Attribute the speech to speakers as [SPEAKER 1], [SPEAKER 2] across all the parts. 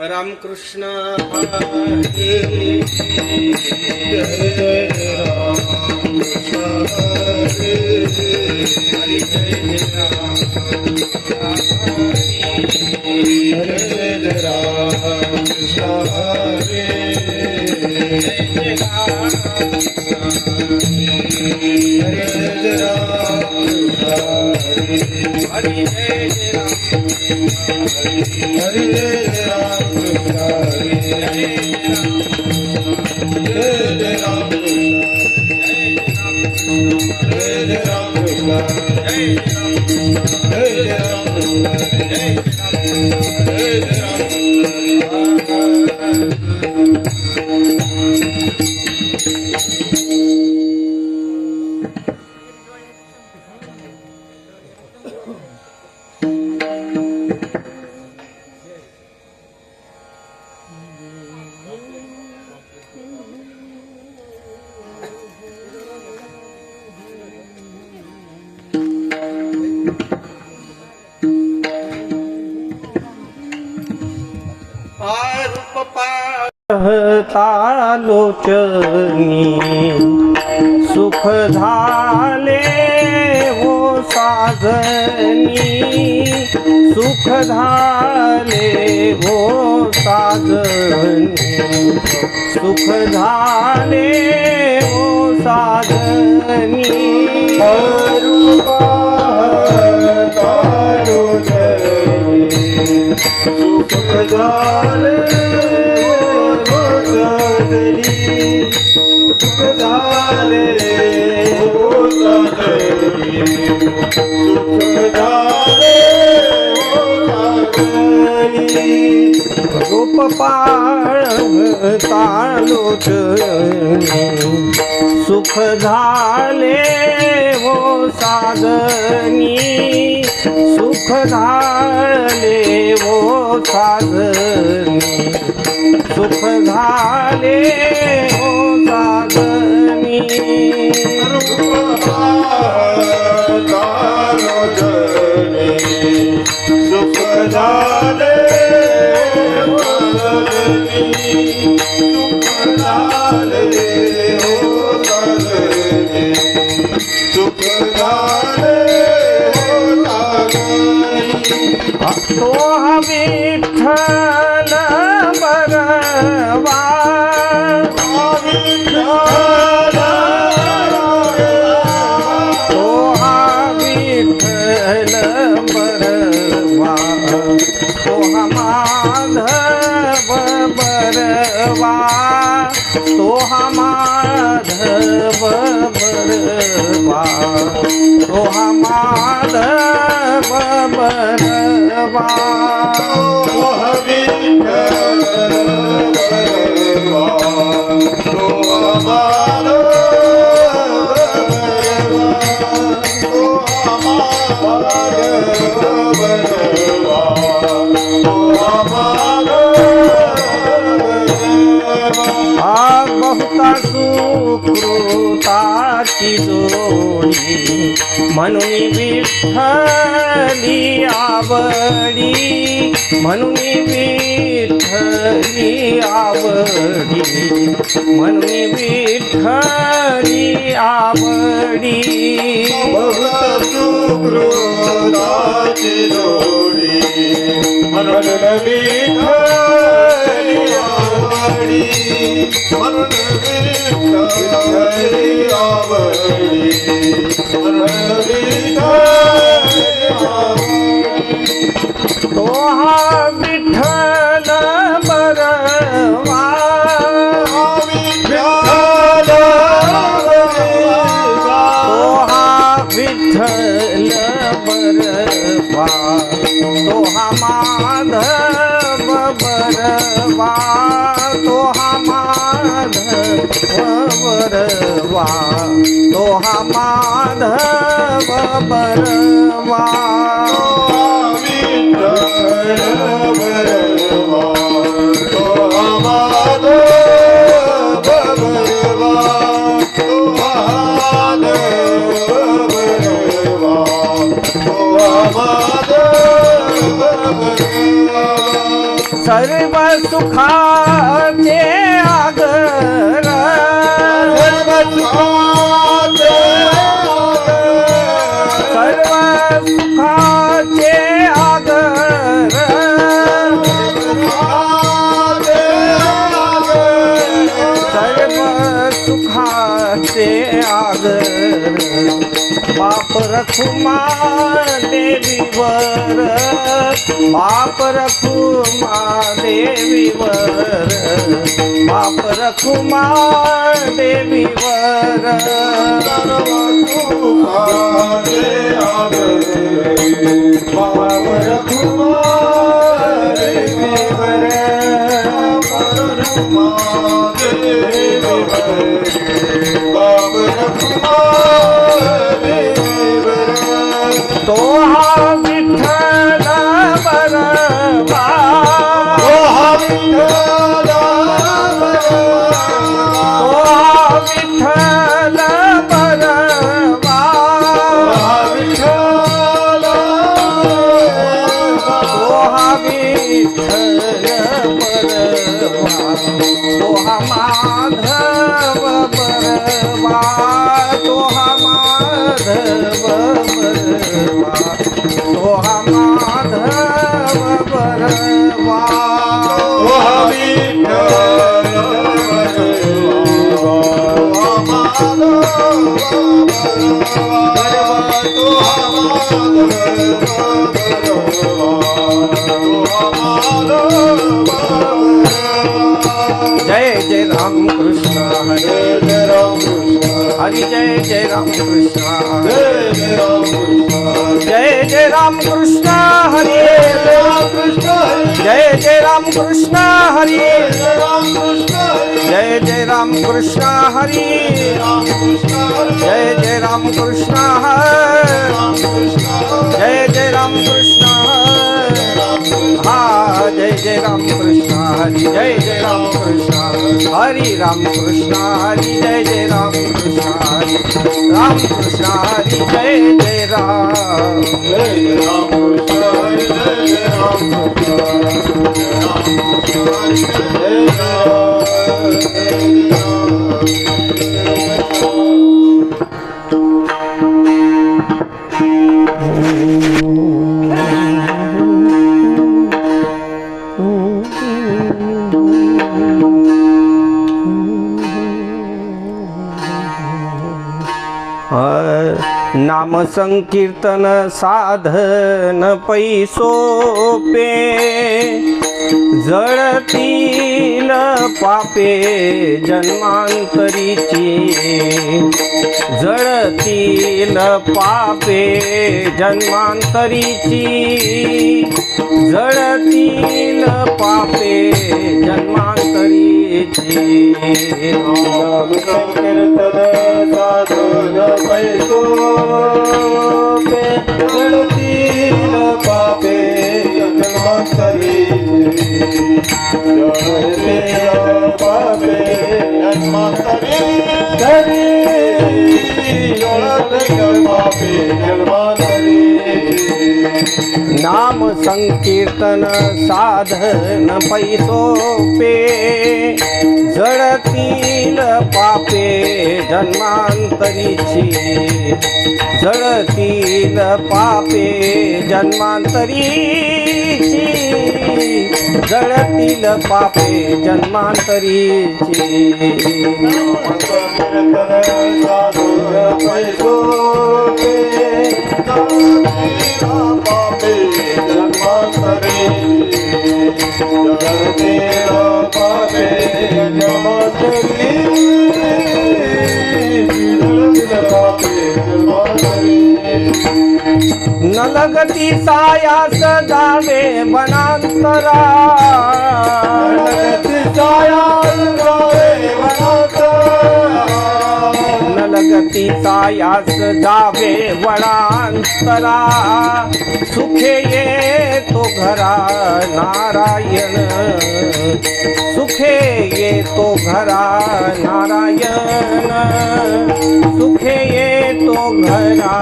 [SPEAKER 1] रामकृष्ण हरी हरी जय
[SPEAKER 2] तालोचनी सुख झाले हो साजनी, सुख झाले हो साजनी, सुख झाले हो साजनी। सुख झाले सुख झाले हो साजनी, सुख झाले हो साजनी। रूप तालोचनी सुख झाले हो साजनी, सुख झाले हो साजनी, सुख झाले हो साजनी। तालोचनी सुख झाले हो साजनी, सुख झाले हो साजनी, सुख झाले हो साजनी। तो विठ्ठल बरवा, विठ्ठल तो विठ्ठल बरवा, तो माधव बरवा, तो माधव बरवा, तो माधव बरवा। बहुता सुकृताची जोडी म्हणून विठ्ठली आवडी, म्हणून विठ्ठली आवडी, म्हणून विठ्ठली आवडी। बहुता सुकृताची जोडी म्हणून विठ्ठली आवडी, म्हणून विठ्ठली आवडी, म्हणून विठ्ठली आवडी। तो हा विठ्ठल बरवा, विठ्ठल बरवा, तो हा विठ्ठल बरवा, तो हा माधव बरवा, तो हा माधव बरवा, तो हा माधव बरवा। विठ्ठल बरवा, तो हा माधव बरवा, तो हा माधव बरवा, तो हा माधव बरवा।
[SPEAKER 3] सर्व सुखाचे आगर सर्व सुखाचे आगर सर्व सुखाचे आगर बाप रखुमा देवीवर बाप रखुमा देवीवर बाप रखुमा देवीवर बाप रखुमा देवीवर तो हा विठ्ठल बरवा तो हा विठ्ठल बरवा तो हा विठ्ठल बरवा तो हा माधव बरवा तो हा माधव बरवा तो हा माधव बरवा तो हा जय जय राम कृष्ण हरे जय राम कृष्ण हरि जय जय राम कृष्ण जय जय राम कृष्ण हरे जय जय राम कृष्ण हरे जय जय राम कृष्ण हरे जय जय राम कृष्ण जय जय राम कृष्ण हाँ जय जय राम कृष्ण हरि जय जय राम कृष्ण हरि राम कृष्ण हरि जय जय राम कृष्ण हरि राम कृष्ण हरि जय जय राम कृष्ण हरि जय जय राम नाम संकीर्तन साधन पैसोपे जळतील पापे जन्मांतरीची जळतील पापे जन्मांतरीची जळतील पापे जन्मांतरीची नाम संकीर्तन साधन पैसोपे जळतील पापे जन्मांतरीची नाम संकीर्तन साधन पैसोपे जळतील पापे जन्मांतरीची जळतील पापे जन्मांतरीची जळतील पापे जन्मांतरीची न लगती सायास जावे वनांतरा न लगती सायास जावे वनांतरा सुखे ये तो घरा नारायण सुखे ये तो घरा नारायण सुखे ये तो घरा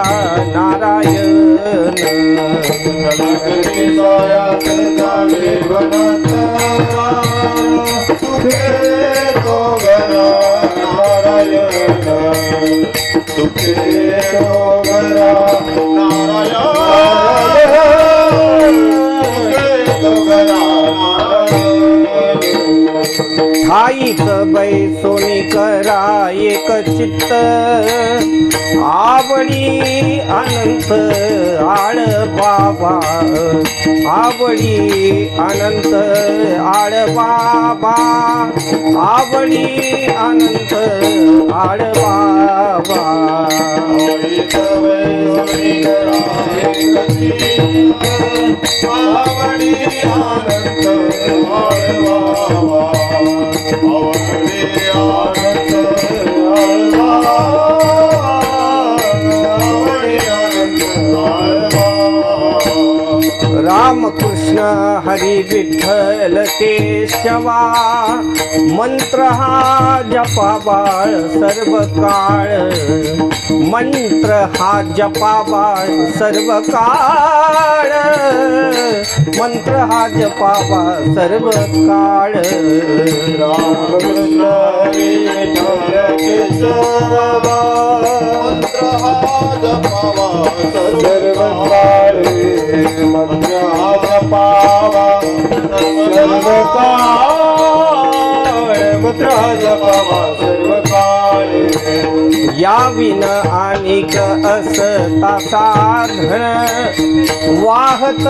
[SPEAKER 3] नारायण
[SPEAKER 2] तो घरा नारायण सुखे तो घरा नारायण तो घरा
[SPEAKER 3] ठाईच बैसोनी करा एक चित्त आवडी अनंत आळ बाबा आवडी अनंत आळ बाबा आवडी अनंत आळ बाबा
[SPEAKER 2] आवडी आनंद
[SPEAKER 3] रामकृष्ण हरी विठ्ठल केशवा मंत्र हा जपा बाळ सर्व काळ मंत्र हा जपा बाळ सर्व काळ मंत्र हा जपा बाळ सर्व काळ
[SPEAKER 2] रामकृष्ण हरी विठ्ठल केशवा मंत्र हा जपावा सर्व काळ मंत्र हा जपावा सर्व काळ मंत्र हा जपावा सर्व काळ
[SPEAKER 3] या विन अनेक असता साधन वाहत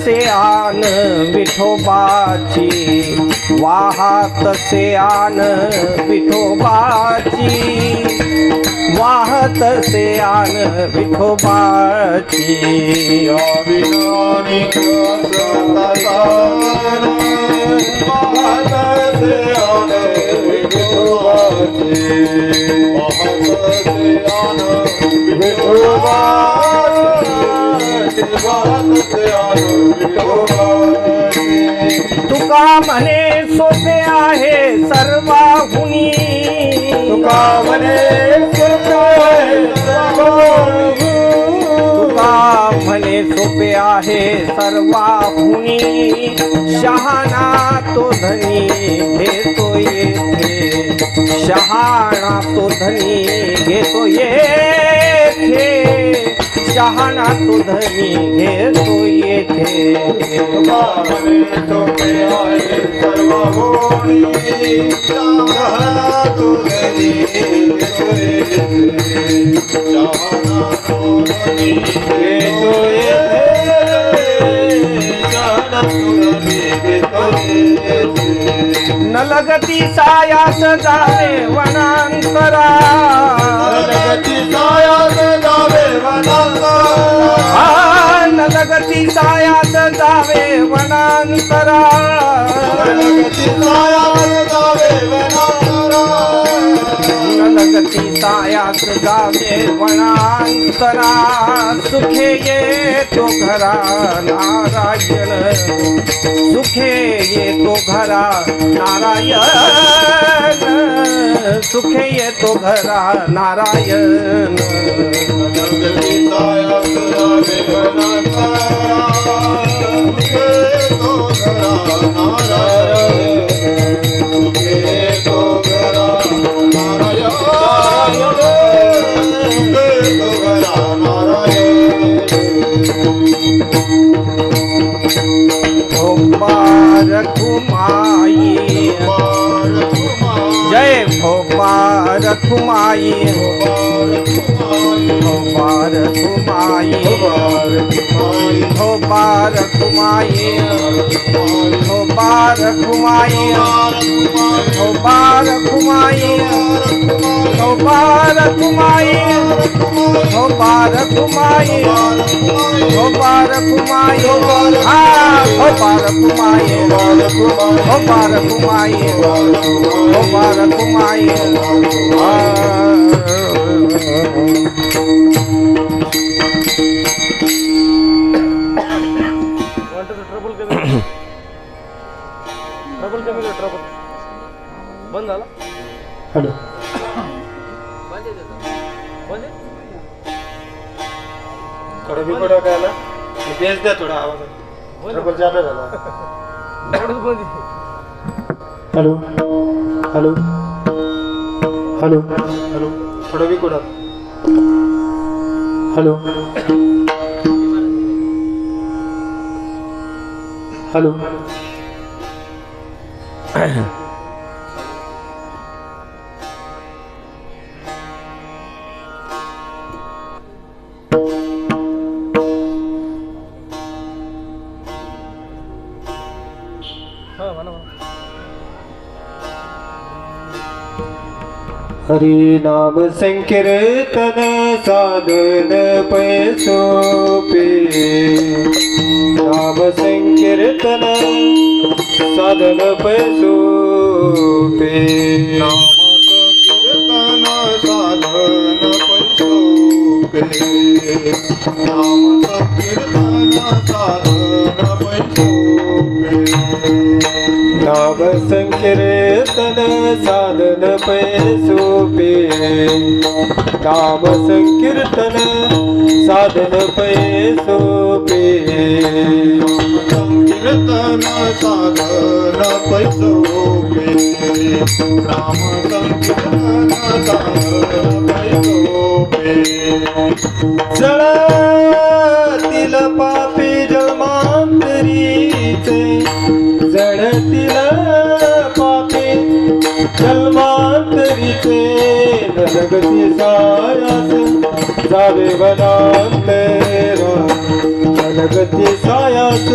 [SPEAKER 3] से आन विठोबाची वाहत से आन विठोबाची वाहत से आन विठोबाची
[SPEAKER 2] अविनानिक सतासान वाहत से आन विठोबाची वाहत से आन विठोबाची वाहत से आन विठोबाची
[SPEAKER 3] तुका म्हणे सोपे आहे सर्वाहुनी
[SPEAKER 2] तुका म्हणे सोपे आहे सर्वाहुनी
[SPEAKER 3] तुका म्हणे सोपे आहे सर्वाहुनी शहाणा तो धनी घेतो येथे शहाणा तो धनी घेतो येथे शहाणा तो धनी घेतो येथे
[SPEAKER 2] तुका म्हणे सोपे आहे सर्वाहुनी शहाणा तो धनी घेतो येथे शहाणा तो धनी घेतो येथे शहाणा तो धनी घेतो येथे
[SPEAKER 3] न लगती सायास जावे वनांतरा
[SPEAKER 2] लगती सायास जावे वनांतरा
[SPEAKER 3] न लगती सायास जावे वनांतरा
[SPEAKER 2] लगती सायास जावे वनांतरा
[SPEAKER 3] न लगती सायास जावे वनांतरा सुखे येतो घरा नारायण सुखे येतो घरा नारायण सुखे येतो घरा नारायण
[SPEAKER 2] लगती सायास जावे वनांतरा सुखे तो घरा नारायण सुखे तो घरा नारायण सुखे तो घरा
[SPEAKER 3] रखुमाई जय भोपाल रखुमाई भोपाल रखुमाई भोपाल रखुमाई भोपाल रखुमाई भोपाल रखुमाई भोपाल रखुमाई भोपाल रखुमाई भोपाल रखुमाई हाँ भोपाल रखुमाई भोपाल रखुमाई भोपाल रखुमाई
[SPEAKER 1] ट्रबल बंद झाला
[SPEAKER 2] हॅलो थोडं बिघडं काय आला बेस द्या थोडा आवाज ट्रबल जादा झाला हॅलो हॅलो हॅलो हॅलो थोडं विकुडात हॅलो हॅलो
[SPEAKER 1] हा म्हणा म्हणा.
[SPEAKER 2] हरि नाम संकीर्तन साधन पै सोपे नाम संकीर्तन साधन पै सोपे
[SPEAKER 4] कीर्तन साधन पैसोपे नाम कीर्तन साधन पैसोपे
[SPEAKER 2] नाम संकीर्तन साधन पै सोपे नाम संकीर्तन साधन पै सोपे
[SPEAKER 4] कीर्तन साधन पैसोपे नाम कीर्तन साधन पैसोपे
[SPEAKER 2] जळतील पापी जन्मांतरीचे जळतील पापी जन्मांतरीचे नरगती सायास जावे वनांतरा नरगती सायास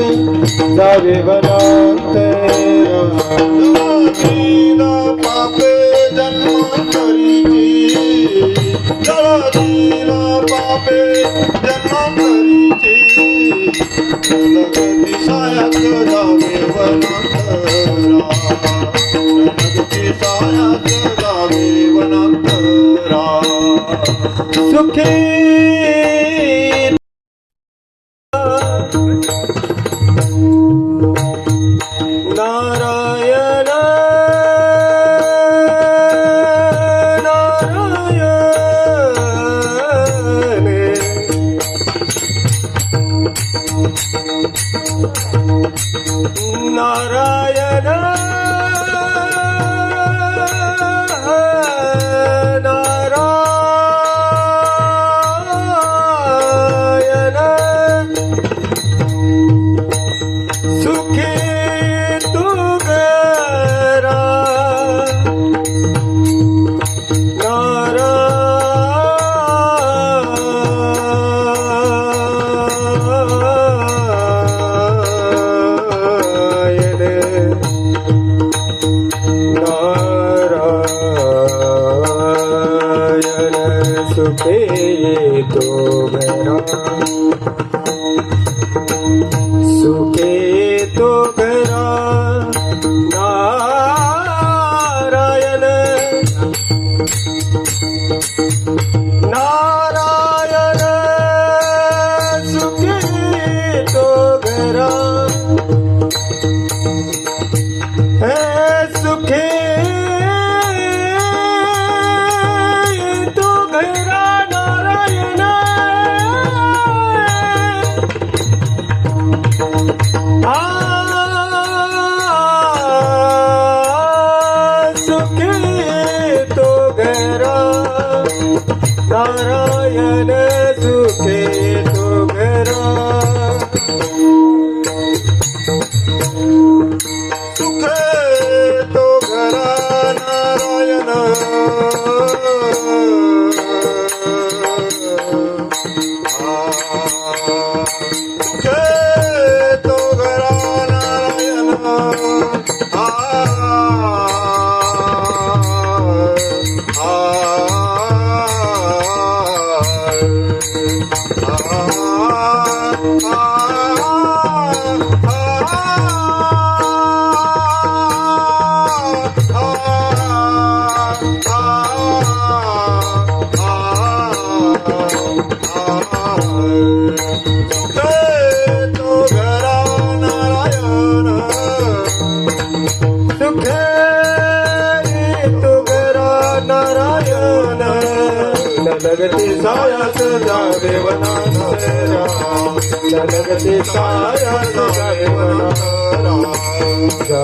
[SPEAKER 2] जावे वनांतरा
[SPEAKER 4] पापे जन्मांतरीची जळतील पापे जन्मांतरीची जलगती सायात जावे वनांतरा जलगती सायात जावे वनांतरा
[SPEAKER 2] सुखी नारायण नारायण नारायण सुखी तू गरा नारायण सुखे तो गरा सुखे तो गरा नारायण नारायण सुखे तो गरा है सुखे तो गरा नारायण सुखे तो गरा नारायण सुखे तो गरा
[SPEAKER 4] सुखे तो घरा नारायण सुखे तो घरा नारायण
[SPEAKER 2] लगती सायास जावे वनांतरा लगती सायास जावे वनांतरा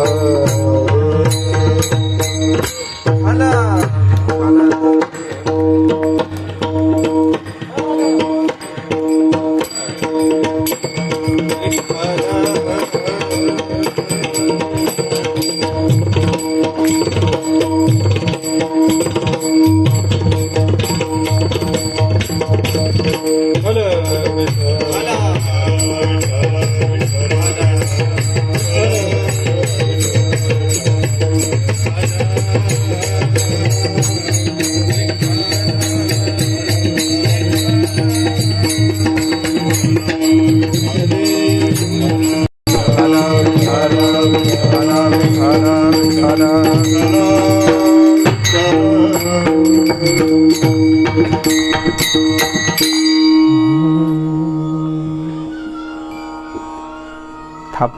[SPEAKER 3] थाप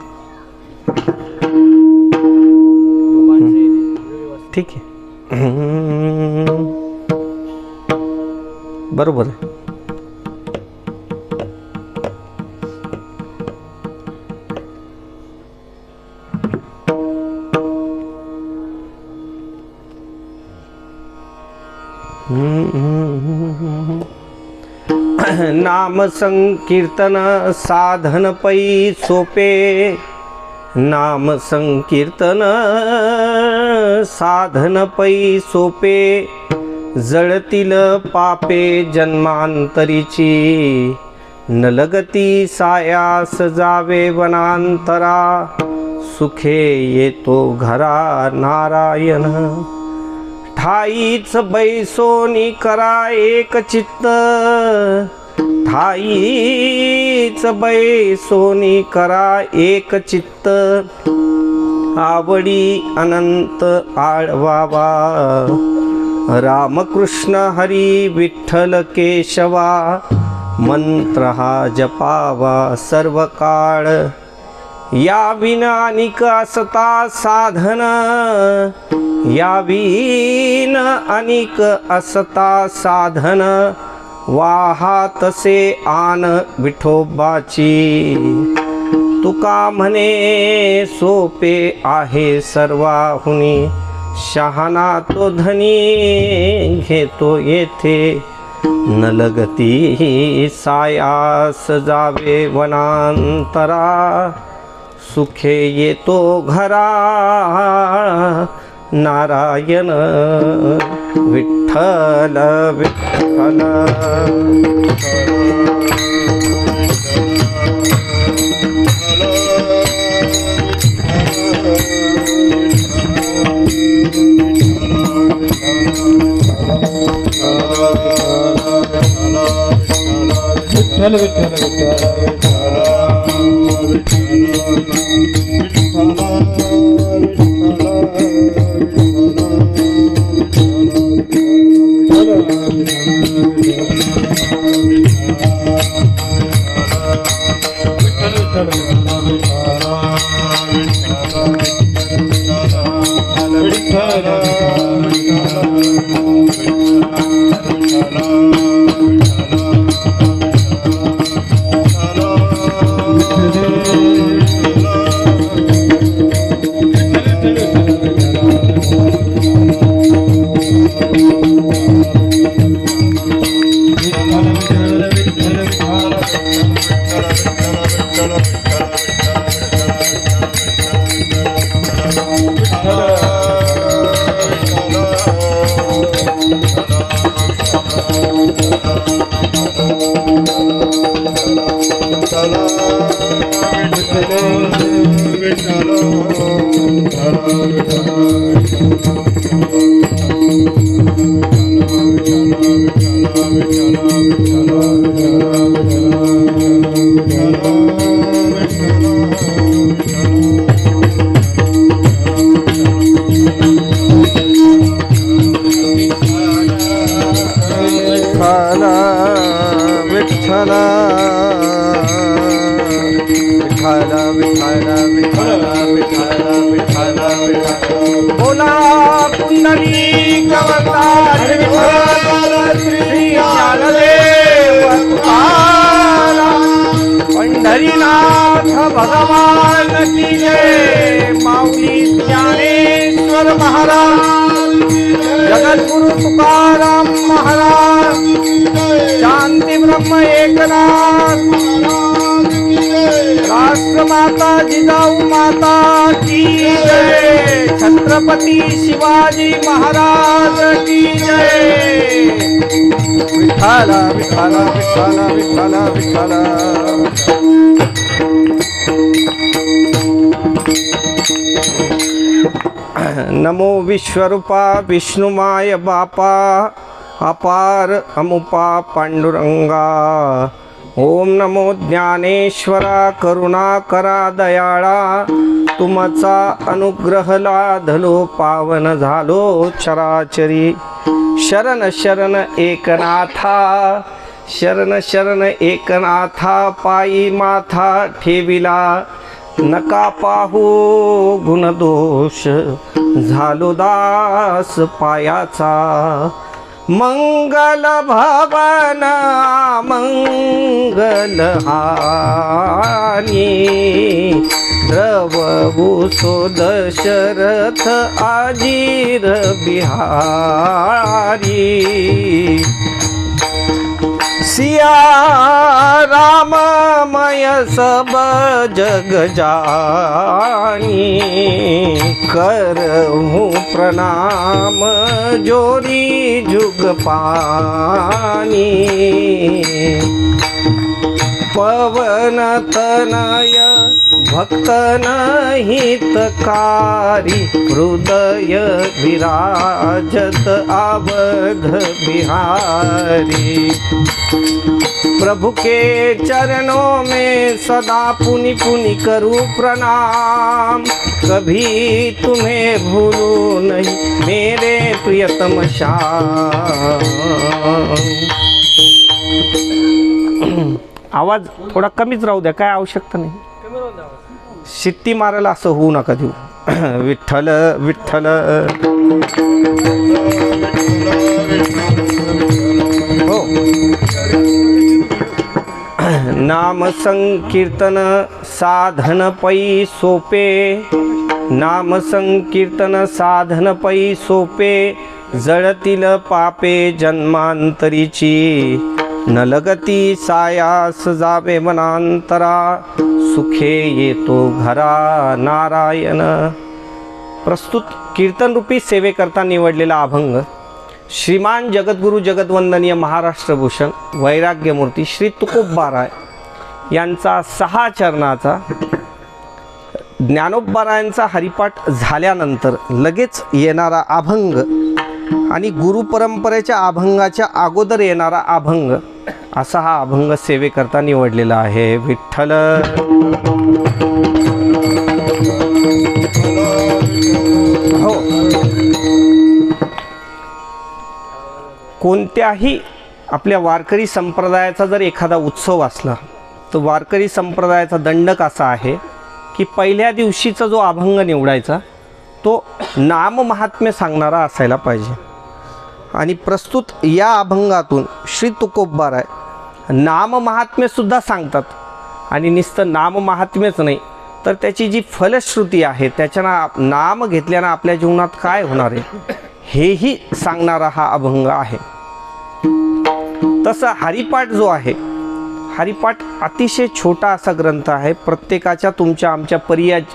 [SPEAKER 3] ठीक आहे बरोबर आहे. नाम संकीर्तन साधन पै सोपे, नाम संकीर्तन साधन पै सोपे, जळतील पापे जन्मांतरीची, नलगती सायास जावे वनांतरा, सुखे येतो घरा नारायण. ठाईच बैसोनी करा एक चित्त, ठाईच बैसोनी करा एक चित्त, आवडी अनंत आळवावा, रामकृष्ण हरी विठ्ठल केशवा, मंत्र हा जपावा सर्व काळ. या विना अनिक असता साधन, या विन अनिक असता साधन, वाहा तसे आन विठोबाची. तुका म्हणे सोपे आहे सर्वाहुनी, शहाणा तो धनी घेतो येथे, नलगती सायास जावे वनांतरा, सुखे येतो घरा नारायण. विठ्ठल विठ्ठल
[SPEAKER 2] विठ्ठल विठ्ठल
[SPEAKER 3] बोला कुंडली कवतार श्री ज्ञानदेव तुकाराम. पंढरीनाथ भगवान की जय. माऊली ज्ञानेश्वर महाराज, जगद्गुरु तुकाराम महाराज, शांती ब्रह्म एकनाथ, राष्ट्रमाता जिजाऊ माता की जय. छत्रपती शिवाजी महाराज की जय. विठ्ठल विठ्ठल विठ्ठल विठ्ठल विठ्ठल. नमो विश्वरूपा विष्णुमाय बापा, अपार अमुपा पांडुरंगा. ओम नमो ज्ञानेश्वरा करुणा करा दयाळा, तुमचा अनुग्रह लाधलो पावन झालो चराचरी. शरण शरण एकनाथा, शरण शरण एकनाथा, पायी माथा ठेविला नका पाहू गुणदोष, झालो दास पायाचा. मंगल भवन मंगल हानी, द्रवभू सो दशरथ आजीर बिहारी. सिया राममय सब जग जानी, करहूँ प्रणाम जोरी जुग पानी. पवन तनय भक्तन हितकारी, हृदय विराजत आवध बिहारी. प्रभु के चरणों में सदा पुनि पुनि करूं प्रणाम, कभी तुम्हें भूलूं नहीं मेरे प्रियतम श्याम. आवाज थोडा कमीच राहू द्या, काय आवश्यकता नाही. शिट्टी मारायला असं होऊ नका देऊ. विठ्ठल विठ्ठल. हो. नाम संकीर्तन साधन पै सोपे, नाम संकीर्तन साधन पै सोपे. जळतील पापे जन्मांतरीची, न लगती सायास जावे मनांतरा. सुखे येतो घरा नारायण. प्रस्तुत कीर्तन रूपी सेवेकरता निवडलेला अभंग श्रीमान जगद्गुरु जगद्वंदनीय महाराष्ट्रभूषण वैराग्यमूर्ती श्री तुकोबाराय यांचा 6 चरणाचा ज्ञानोबारायांचा हरिपाठ झाल्यानंतर लगेच येणारा अभंग आणि गुरुपरंपरेच्या अभंगाच्या अगोदर येणारा अभंग असा हा अभंग सेवेकरता निवडलेला आहे. विठ्ठल. हो. कोणत्याही आपल्या वारकरी संप्रदायाचा जर एखादा उत्सव असला तर वारकरी संप्रदायाचा दंडक असा आहे की पहिल्या दिवशीचा जो अभंग निवडायचा तो नाम महात्म्य सांगणारा असायला पाहिजे. आणि प्रस्तुत या अभंगातून श्री तुकोबाराय नाम महात्म्यसुद्धा सांगतात. आणि नुसतं नाम महात्म्यच नाही तर त्याची जी फलश्रुती आहे, त्याच्यानं नाम घेतल्यानं आपल्या जीवनात काय होणार आहे हेही सांगणारा हा अभंग आहे. तसं हरिपाठ जो आहे, हरिपाठ अतिशय छोटा असा ग्रंथ आहे. प्रत्येकाच्या तुमच्या आमच्या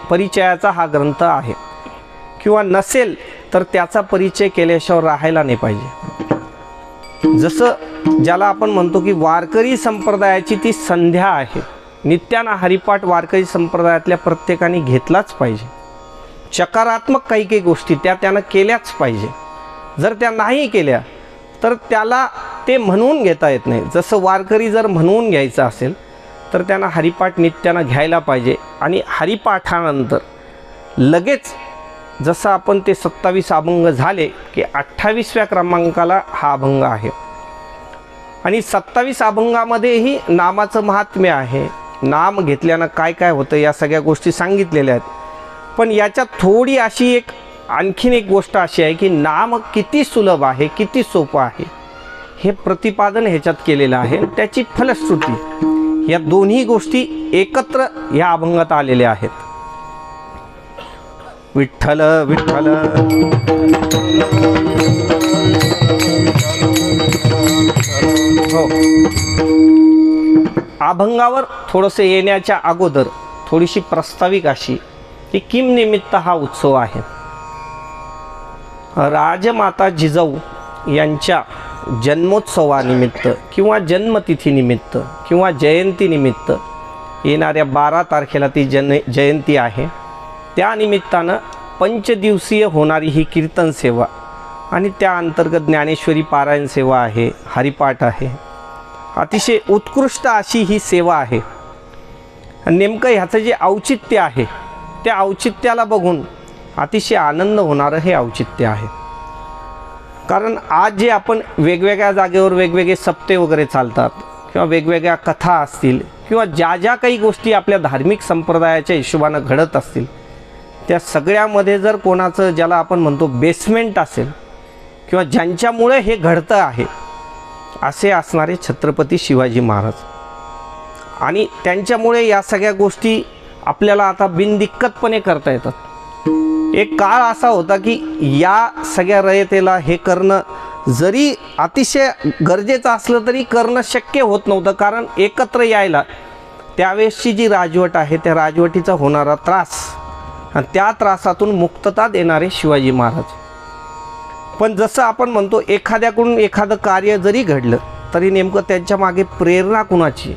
[SPEAKER 3] परिचयाचा हा ग्रंथ आहे. किंवा नसेल तर त्याचा परिचय केल्याशिवाय राहायला नाही पाहिजे. जसं ज्याला आपण म्हणतो की वारकरी संप्रदायाची ती संध्या आहे. नित्यानं हरिपाठ वारकरी संप्रदायातल्या प्रत्येकाने घेतलाच पाहिजे. सकारात्मक काही काही गोष्टी त्यानं केल्याच पाहिजे. जर त्या नाही केल्या तर त्याला ते म्हणून घेता येत नाही. जसं वारकरी जर म्हणून घ्यायचं असेल तर त्यांना हरिपाठ नित्यानं घ्यायला पाहिजे. आणि हरिपाठानंतर लगेच जसं आपण ते 27 अभंग झाले की 28व्या क्रमांकाला हा अभंग आहे. आणि 27 अभंगामध्येही नामाचं महात्म्य आहे. नाम घेतल्यानं काय काय होतं या सगळ्या गोष्टी सांगितलेल्या आहेत. पण याच्यात थोडी अशी आणखीन एक गोष्ट अशी आहे की नाम किती सुलभ आहे, किती सोपं आहे हे प्रतिपादन ह्याच्यात केलेलं आहे. त्याची फलश्रुती या दोन्ही गोष्टी एकत्र या अभंगात आलेल्या आहेत. विठ्ठल विठ्ठल. हो. अभंगावर थोडंसं येण्याच्या अगोदर थोडीशी प्रास्ताविक अशी की किम निमित्त हा उत्सव आहे. राजमाता जिजाऊ यांच्या जन्मोत्सवानिमित्त किंवा जन्मतिथीनिमित्त किंवा जयंतीनिमित्त येणाऱ्या 12 तारखेला ती जयंती आहे. त्यानिमित्तानं पंचदिवसीय होणारी ही कीर्तन सेवा आणि त्या अंतर्गत ज्ञानेश्वरी पारायण सेवा आहे, हरिपाठ आहे. अतिशय उत्कृष्ट अशी ही सेवा आहे. नेमकं ह्याचं जे औचित्य आहे त्या औचित्याला बघून अतिशय आनंद होणारं हे औचित्य आहे. कारण आज जे आपण वेगवेगळ्या जागेवर वेगवेगळे सप्ते वगैरे चालतात किंवा वेगवेगळ्या कथा असतील किंवा ज्या ज्या काही गोष्टी आपल्या धार्मिक संप्रदायाच्या हिशोबानं घडत असतील, त्या सगळ्यामध्ये जर कोणाचं ज्याला आपण म्हणतो बेसमेंट असेल किंवा ज्यांच्यामुळे हे घडतं आहे, असे असणारे छत्रपती शिवाजी महाराज. आणि त्यांच्यामुळे या सगळ्या गोष्टी आपल्याला आता बिनदिक्कतपणे करता येतात. एक काळ असा होता की या सगळ्या रयतेला हे करणं जरी अतिशय गरजेचं असलं तरी करणं शक्य होत नव्हतं. कारण एकत्र यायला त्यावेळेसची जी राजवट आहे त्या राजवटीचा होणारा त्रास आणि त्या त्रासातून मुक्तता देणारे शिवाजी महाराज. पण जसं आपण म्हणतो एखाद्याकडून एखादं कार्य जरी घडलं तरी नेमकं त्यांच्या मागे प्रेरणा कुणाची,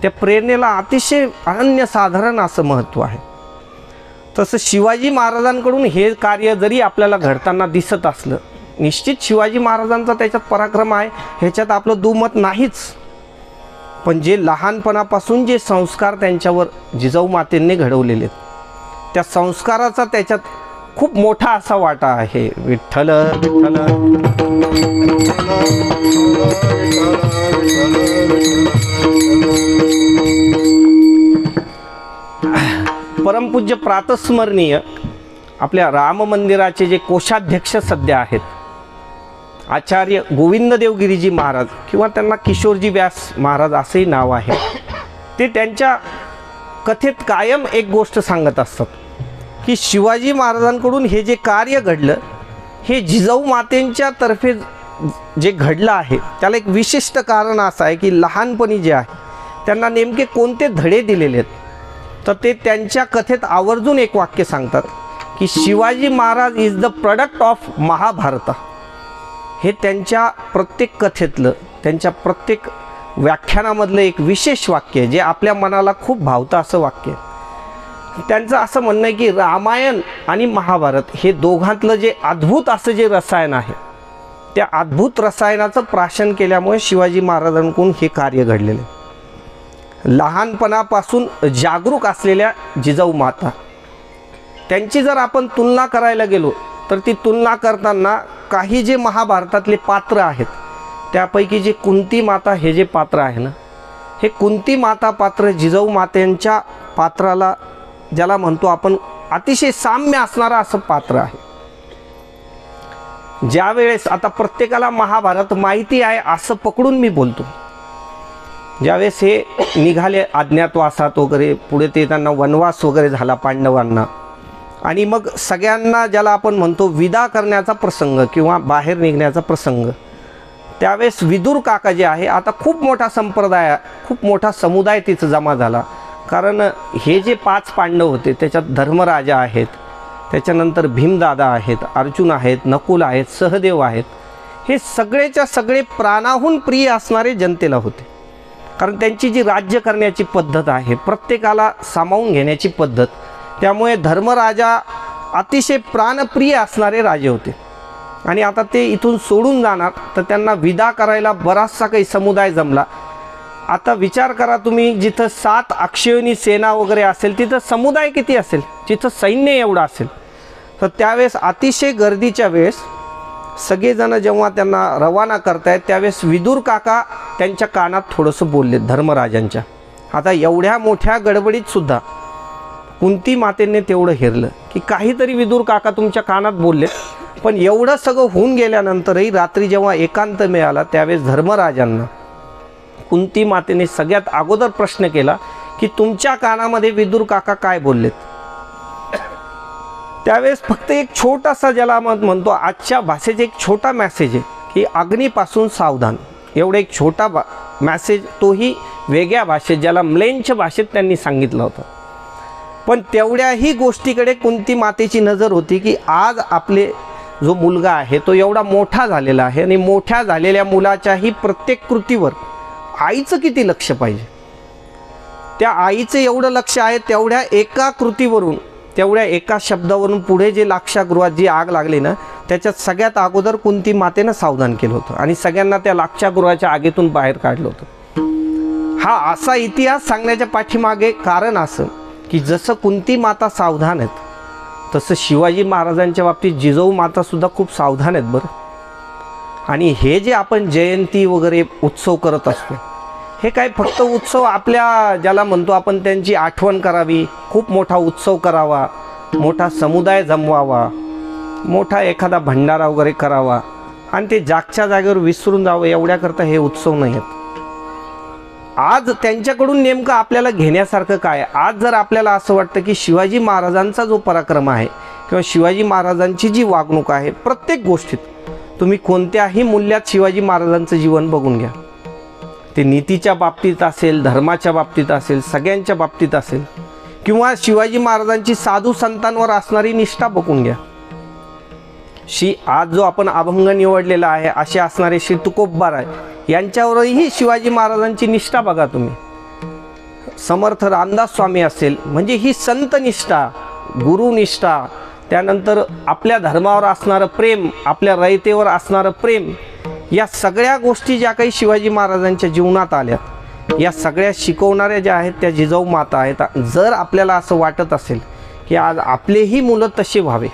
[SPEAKER 3] त्या प्रेरणेला अतिशय अनन्यसाधारण असं महत्त्व आहे. तसं शिवाजी महाराजांकडून हे कार्य जरी आपल्याला घडताना दिसत असलं, निश्चित शिवाजी महाराजांचा त्याच्यात पराक्रम आहे, ह्याच्यात आपलं दुमत नाहीच. पण जे लहानपणापासून जे संस्कार त्यांच्यावर जिजाऊ मातेंनी घडवलेले आहेत, त्या संस्काराचा त्याच्यात खूप मोठा असा वाटा आहे. विठ्ठल विठ्ठल परमपूज्य प्रातस्मरणीय आपल्या राम मंदिराचे जे कोषाध्यक्ष सध्या आहेत आचार्य गोविंददेव गिरीजी महाराज किंवा त्यांना किशोरजी व्यास महाराज असेही नाव आहे, ते त्यांच्या कथेत कायम एक गोष्ट सांगत असतात की शिवाजी महाराजांकडून हे जे कार्य घडलं हे जिजाऊ मातेंच्या तर्फे जे घडलं आहे त्याला एक विशिष्ट कारण असं आहे की लहानपणी जे आहे त्यांना नेमके कोणते धडे दिलेले आहेत. तर ते त्यांच्या कथेत आवर्जून एक वाक्य सांगतात की Shivaji Maharaj is the product of Mahabharata. हे त्यांच्या प्रत्येक कथेतलं, त्यांच्या प्रत्येक व्याख्यानामधलं एक विशेष वाक्य आहे जे आपल्या मनाला खूप भावतं असं वाक्य आहे. त्यांचं असं म्हणणं आहे की रामायण आणि महाभारत हे दोघांतलं जे अद्भुत असं जे रसायन आहे, त्या अद्भुत रसायनाचं प्राशन केल्यामुळे शिवाजी महाराजांकडून हे कार्य घडलेलं आहे. लहानपणापासून जागरूक असलेल्या जिजाऊ माता, त्यांची जर आपण तुलना करायला गेलो तर ती तुलना करताना काही जे महाभारतातले पात्र आहेत त्यापैकी जे कुंती माता हे जे पात्र आहे ना, हे कुंती माता पात्र जिजाऊ मातेंच्या पात्राला ज्याला म्हणतो आपण अतिशय साम्य असणारं असं पात्र आहे. ज्या वेळेस आता प्रत्येकाला महाभारत माहिती आहे असं पकडून मी बोलतो, ज्यावेळेस हे निघाले अज्ञातवासात वगैरे, पुढे ते त्यांना वनवास वगैरे झाला पांडवांना, आणि मग सगळ्यांना ज्याला आपण म्हणतो विदा करण्याचा प्रसंग किंवा बाहेर निघण्याचा प्रसंग, त्यावेळेस विदुर काका जे आहे, आता खूप मोठा संप्रदाय, खूप मोठा समुदाय तिथं जमा झाला. कारण हे जे 5 पांडव होते त्याच्यात धर्मराजा आहेत, त्याच्यानंतर भीमदादा आहेत, अर्जुन आहेत, नकुल आहेत, सहदेव आहेत, हे सगळेच्या सगळे प्राणाहून प्रिय असणारे जनतेला होते. कारण त्यांची जी राज्य करण्याची पद्धत आहे, प्रत्येकाला सामावून घेण्याची पद्धत, त्यामुळे धर्मराजा अतिशय प्राणप्रिय असणारे राजे होते. आणि आता ते इथून सोडून जाणार तर त्यांना विदा करायला बराचसा काही समुदाय जमला. आता विचार करा तुम्ही, जिथं 7 अक्षयणी सेना वगैरे असेल तिथं समुदाय किती असेल, जिथं सैन्य एवढं असेल. तर त्यावेळेस अतिशय गर्दीच्या वेळेस सगळेजण जेव्हा त्यांना रवाना करतायत त्यावेळेस विदुर काका त्यांच्या कानात थोडंसं बोलले धर्मराजांच्या. आता एवढ्या मोठ्या गडबडीत सुद्धा कुंती मातेने तेवढं हेरलं की काहीतरी विदुर काका तुमच्या कानात बोलले. पण एवढं सगळं होऊन गेल्यानंतरही रात्री जेव्हा एकांत मिळाला त्यावेळेस धर्मराजांना कुंती मातेने सगळ्यात अगोदर प्रश्न केला की तुमच्या कानामध्ये विदुर काका काय बोललेत. त्यावेळेस फक्त एक छोटासा ज्याला म्हणतो आजच्या भाषेचा एक छोटा मॅसेज आहे की अग्नीपासून सावधान, एवढा एक छोटा मॅसेज, तोही वेगळ्या भाषेत ज्याला म्लेंच भाषेत त्यांनी सांगितलं होतं. पण तेवढ्याही गोष्टीकडे कुंती मातेची नजर होती की आज आपले जो मुलगा आहे तो एवढा मोठा झालेला आहे आणि मोठ्या झालेल्या मुलाच्याही प्रत्येक कृतीवर आईचं किती लक्ष पाहिजे. त्या आईचं एवढं लक्ष आहे, तेवढ्या एका कृतीवरून, तेवढ्या एका शब्दावरून पुढे जे लाक्षागृहात जी आग लागली ना त्याच्यात सगळ्यात अगोदर कुंती मातेनं सावधान केलं होतं आणि सगळ्यांना त्या लाक्षागृहाच्या आगीतून बाहेर काढलं होतं. हा असा इतिहास सांगण्याच्या पाठीमागे कारण असं की जसं कुंती माता सावधान आहेत तसं शिवाजी महाराजांच्या बाबतीत जिजाऊ मातासुद्धा खूप सावधान आहेत बरं. आणि हे जे आपण जयंती वगैरे उत्सव करत असतो, हे काय फक्त उत्सव आपल्या ज्याला म्हणतो आपण त्यांची आठवण करावी, खूप मोठा उत्सव करावा, मोठा समुदाय जमवावा, मोठा एखादा भंडारा वगैरे करावा आणि ते जागच्या जागेवर विसरून जावं एवढ्याकरता हे उत्सव नाही आहेत. आज त्यांच्याकडून नेमकं आपल्याला घेण्यासारखं काय? आज जर आपल्याला असं वाटतं की शिवाजी महाराजांचा जो पराक्रम आहे किंवा शिवाजी महाराजांची जी वागणूक आहे, प्रत्येक गोष्टीत तुम्ही कोणत्याही मूल्यात शिवाजी महाराजांचं जीवन बघून घ्या. ते नीतीच्या बाबतीत असेल, धर्माच्या बाबतीत असेल, सगळ्यांच्या बाबतीत असेल, किंवा शिवाजी महाराजांची साधू संतांवर असणारी निष्ठा बघून घ्या. आज जो आपण अभंग निवडलेला आहे असे असणारे श्री तुकोबाराय यांच्यावरही शिवाजी महाराजांची निष्ठा बघा तुम्ही. समर्थ रामदास स्वामी असेल, म्हणजे ही संत निष्ठा, गुरुनिष्ठा, त्यानंतर आपल्या धर्मावर असणारं प्रेम, आपल्या रयतेवर असणारं प्रेम, या सगळ्या गोष्टी ज्या काही शिवाजी महाराजांच्या जीवनात आल्या, या सगळ्या शिकवणाऱ्या ज्या आहेत त्या जिजाऊ माता आहेत. जर आपल्याला असं वाटत असेल की आज आपलेही मुलं तसे व्हावे,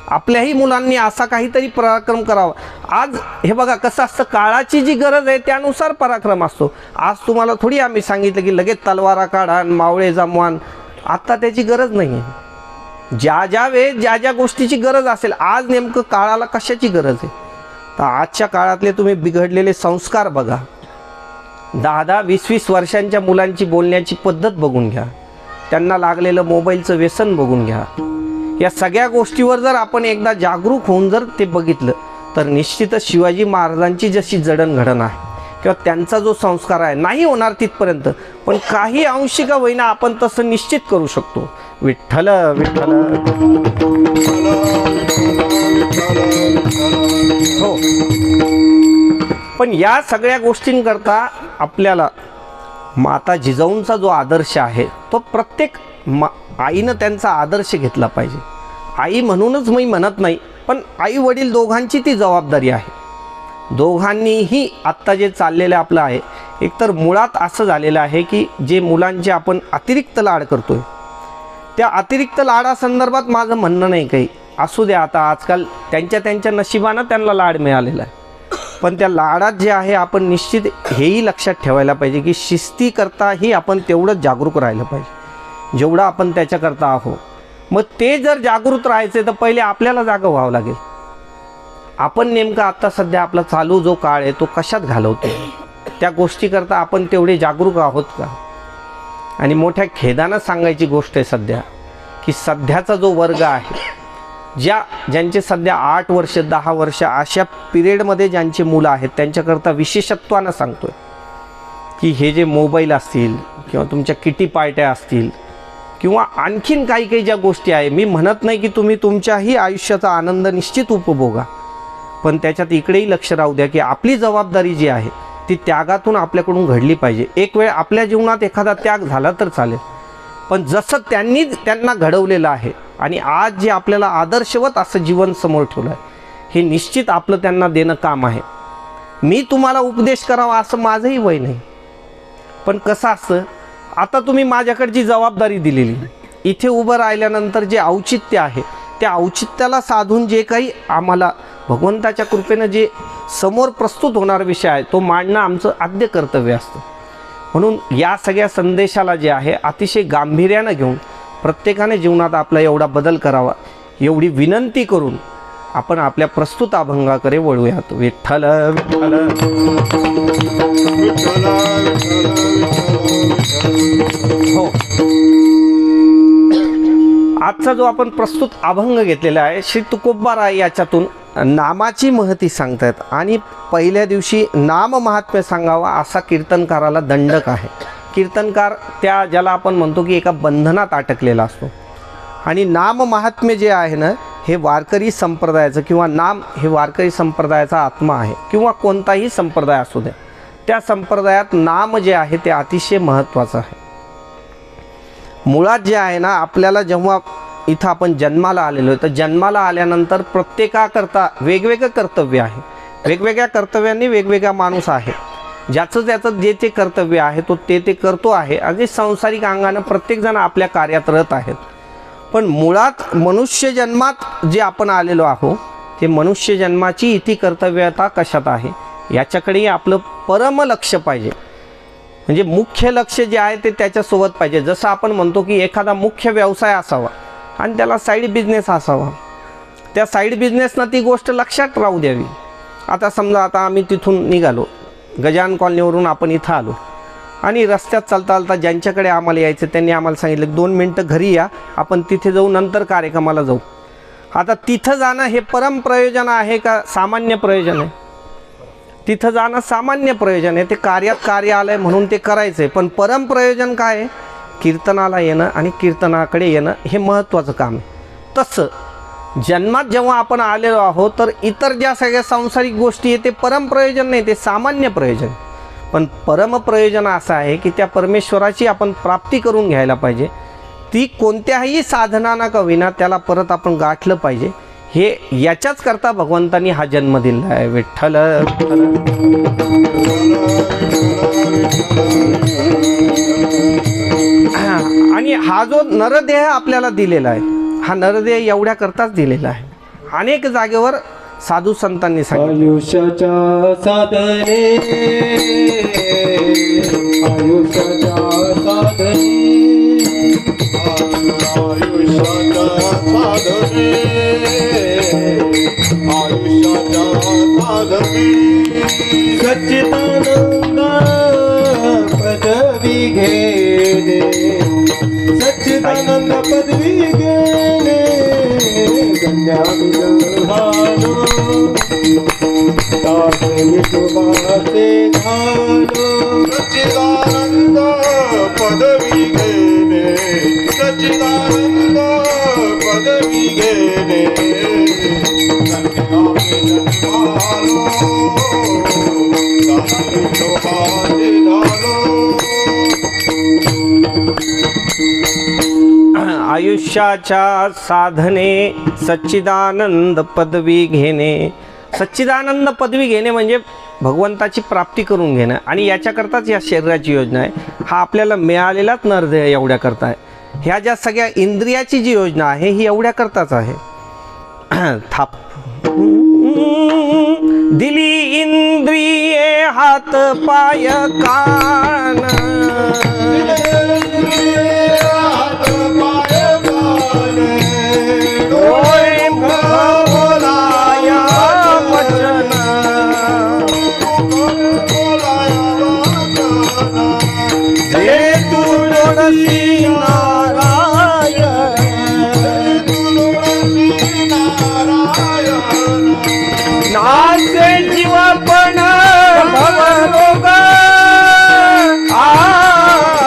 [SPEAKER 3] आपल्याही मुलांनी असा काहीतरी पराक्रम करावा. आज हे बघा कसं असतं, काळाची जी गरज आहे त्यानुसार पराक्रम असतो. आज तुम्हाला थोडी आम्ही सांगितलं की लगेच तलवारा काढा आणि मावळे जमवान, आता त्याची गरज नाही आहे. ज्या ज्या वेळेस ज्या ज्या गोष्टीची गरज असेल, आज नेमकं काळाला कशाची गरज आहे, तर आजच्या काळातले तुम्ही बिघडलेले संस्कार बघा. 10-10, 20-20 वर्षांच्या मुलांची बोलण्याची पद्धत बघून घ्या, त्यांना लागलेलं मोबाईलचं व्यसन बघून घ्या. या सगळ्या गोष्टीवर जर आपण एकदा जागरूक होऊन जर ते बघितलं तर निश्चितच शिवाजी महाराजांची जशी जडणघडण आहे किंवा त्यांचा जो संस्कार आहे, नाही होणार तिथपर्यंत, पण काही अंशी का होईना आपण तसं निश्चित करू शकतो. विठ्ठल विठ्ठल. हो, पण या सगळ्या गोष्टींकरता आपल्याला माता जिजाऊंचा जो आदर्श आहे तो प्रत्येक आईनं त्यांचा आदर्श घेतला पाहिजे. आई म्हणूनच मी म्हणत नाही, पण आई वडील दोघांची ती जबाबदारी आहे. दोघांनीही आत्ता जे चाललेलं आपलं आहे, एकतर मुळात असं झालेलं आहे की जे मुलांचे आपण अतिरिक्त लाड करतोय, त्या अतिरिक्त लाडासंदर्भात माझं म्हणणं नाही काही, असू द्या, आता आजकाल त्यांच्या नशिबानं त्यांना लाड मिळालेला आहे. पण त्या लाडात जे आहे आपण निश्चित हेही लक्षात ठेवायला पाहिजे की शिस्तीकरताही आपण तेवढंच जागरूक राहिलं पाहिजे जेवढं आपण त्याच्याकरता आहोत. मग ते जर जागृत राहायचे तर पहिले आपल्याला जागं व्हावं लागेल. आपण नेमका आत्ता सध्या आपला चालू जो काळ आहे तो कशात घालवतो, त्या गोष्टीकरता आपण तेवढे जागरूक आहोत का? आणि मोठ्या खेदानं सांगायची गोष्ट आहे सध्या की सध्याचा जो वर्ग आहे, ज्यांचे सध्या 8 वर्ष 10 वर्ष अशा पिरियडमध्ये ज्यांची मुलं आहेत, त्यांच्याकरता विशेषत्वानं सांगतोय की हे जे मोबाईल असतील किंवा तुमच्या किटी पार्ट्या असतील किंवा आणखीन काही काही ज्या गोष्टी आहे, मी म्हणत नाही की तुम्ही तुमच्याही आयुष्याचा आनंद निश्चित उपभोगा, पण त्याच्यात इकडेही लक्ष राहू द्या की आपली जबाबदारी जी आहे ती त्यागातून आपल्याकडून घडली पाहिजे. एक वेळ आपल्या जीवनात एखादा त्याग झाला तर चालेल, पण जसं त्यांना घडवलेलं आहे आणि आज जे आपल्याला आदर्शवत असं जीवन समोर ठेवलं आहे, हे निश्चित आपलं त्यांना देणं काम आहे. मी तुम्हाला उपदेश करावा असं माझंही वय नाही, पण कसं असतं, आता तुम्ही माझ्याकडची जबाबदारी दिलेली, इथे उभं राहिल्यानंतर जे औचित्य आहे त्या औचित्याला साधून जे काही आम्हाला भगवंताच्या कृपेनं जे समोर प्रस्तुत होणारा विषय आहे तो मांडणं आमचं आद्य कर्तव्य असतं. म्हणून या सगळ्या संदेशाला जे आहे अतिशय गांभीर्यानं घेऊन प्रत्येकाने जीवनात आपला एवढा बदल करावा, एवढी विनंती करून आपण आपल्या प्रस्तुत अभंगाकडे वळूयात. विठ्ठल विठ्ठल. हो, आजचा जो आपण प्रस्तुत अभंग घेतलेला आहे श्री तुकोबाराय याच्यातून नामाची महती सांगतायत आणि पहिल्या दिवशी नाम महात्म्य सांगावा असा कीर्तनकाराला दंडक आहे. कीर्तनकार त्या ज्याला आपण म्हणतो की एका बंधनात अटकलेला असतो आणि नाम महात्म्य जे आहे ना, हे वारकरी संप्रदायाचं किंवा नाम हे वारकरी संप्रदायाचा आत्मा आहे किंवा कोणताही संप्रदाय असू द्या, त्या संप्रदायात नाम जे आहे ते अतिशय महत्त्वाचं आहे. मुळात जे आहे ना, आपल्याला जेव्हा इथं आपण जन्माला आलेलो आहे तर जन्माला आल्यानंतर प्रत्येकाकरता वेगवेगळं कर्तव्य आहे, वेगवेगळ्या कर्तव्यांनी वेगवेगळा माणूस आहे. ज्याचं त्याचं जे ते कर्तव्य आहे तो ते करतो आहे आणि सांसारिक अंगानं प्रत्येकजण आपल्या कार्यात रत आहेत. पण मुळात मनुष्य जन्मात जे आपण आलेलो आहोत ते मनुष्य जन्माची इति कर्तव्यता कशात आहे याच्याकडेही आपलं परम लक्ष पाहिजे. म्हणजे मुख्य लक्ष जे आहे ते त्याच्यासोबत पाहिजे. जसं आपण म्हणतो की एखादा मुख्य व्यवसाय असावा आणि त्याला साईड बिझनेस असावा. त्या साईड बिझनेसनं ती गोष्ट लक्षात राहू द्यावी. आता समजा आता आम्ही तिथून निघालो, गजानन कॉलनीवरून आपण इथं आलो आणि रस्त्यात चालता चालता ज्यांच्याकडे आम्हाला यायचं त्यांनी आम्हाला सांगितलं 2 मिनटं घरी या, आपण तिथे जाऊ, नंतर कार्यक्रमाला जाऊ. आता तिथं जाणं हे परम प्रयोजन आहे का सामान्य प्रयोजन आहे? तिथं जाणं सामान्य प्रयोजन आहे, ते कार्यात कार्य आलं आहे म्हणून ते करायचं आहे. पण परम प्रयोजन काय आहे? कीर्तनाला येणं आणि कीर्तनाकडे येणं हे महत्त्वाचं काम आहे. तसं जन्मात जेव्हा आपण आलेलो आहोत तर इतर ज्या सगळ्या सांसारिक गोष्टी आहेत ते परम प्रयोजन नाही, ते सामान्य प्रयोजन. पण परम प्रयोजन असं आहे की त्या परमेश्वराची आपण प्राप्ती करून घ्यायला पाहिजे. ती कोणत्याही साधनानं का विना त्याला परत आपण गाठलं पाहिजे. हे याच्याच करता भगवंतांनी हा जन्म दिला आहे. विठ्ठल आणि हा जो नरदेह आपल्याला दिलेला आहे हा नरदेह एवढ्या करताच दिलेला आहे. अनेक जागेवर साधू संतांनी सांगितलं
[SPEAKER 2] आयुष्याच्या साधने आयुष्याच्या साधने
[SPEAKER 4] आयुष्याच्या साधने आयुष्याच्या साधने
[SPEAKER 2] सच्चिदानंद पदवी घेणे सच्चिदानंद पदवी घेणे गंगाविजहानो दासे विठोबाचे घालो
[SPEAKER 4] सच्चिदानंद पदवी घेणे सच्चिदानंद पदवी घेणे
[SPEAKER 3] आयुष्याच्या साधने सच्चिदानंद पदवी घेणे. सच्चिदानंद पदवी घेणे म्हणजे भगवंताची प्राप्ती करून घेणं आणि याच्याकरताच या शरीराची योजना आहे. हा आपल्याला मिळालेलाच नरदेह एवढ्या करता आहे. ह्या ज्या सगळ्या इंद्रियाची जी योजना आहे ही एवढ्या करताच आहे. थाप दिली इंद्रिये हात पाय कान डोळे मुख बोलाया वचन जे तू जोडसी नारायण नासे जीवपण भवरोग
[SPEAKER 2] हात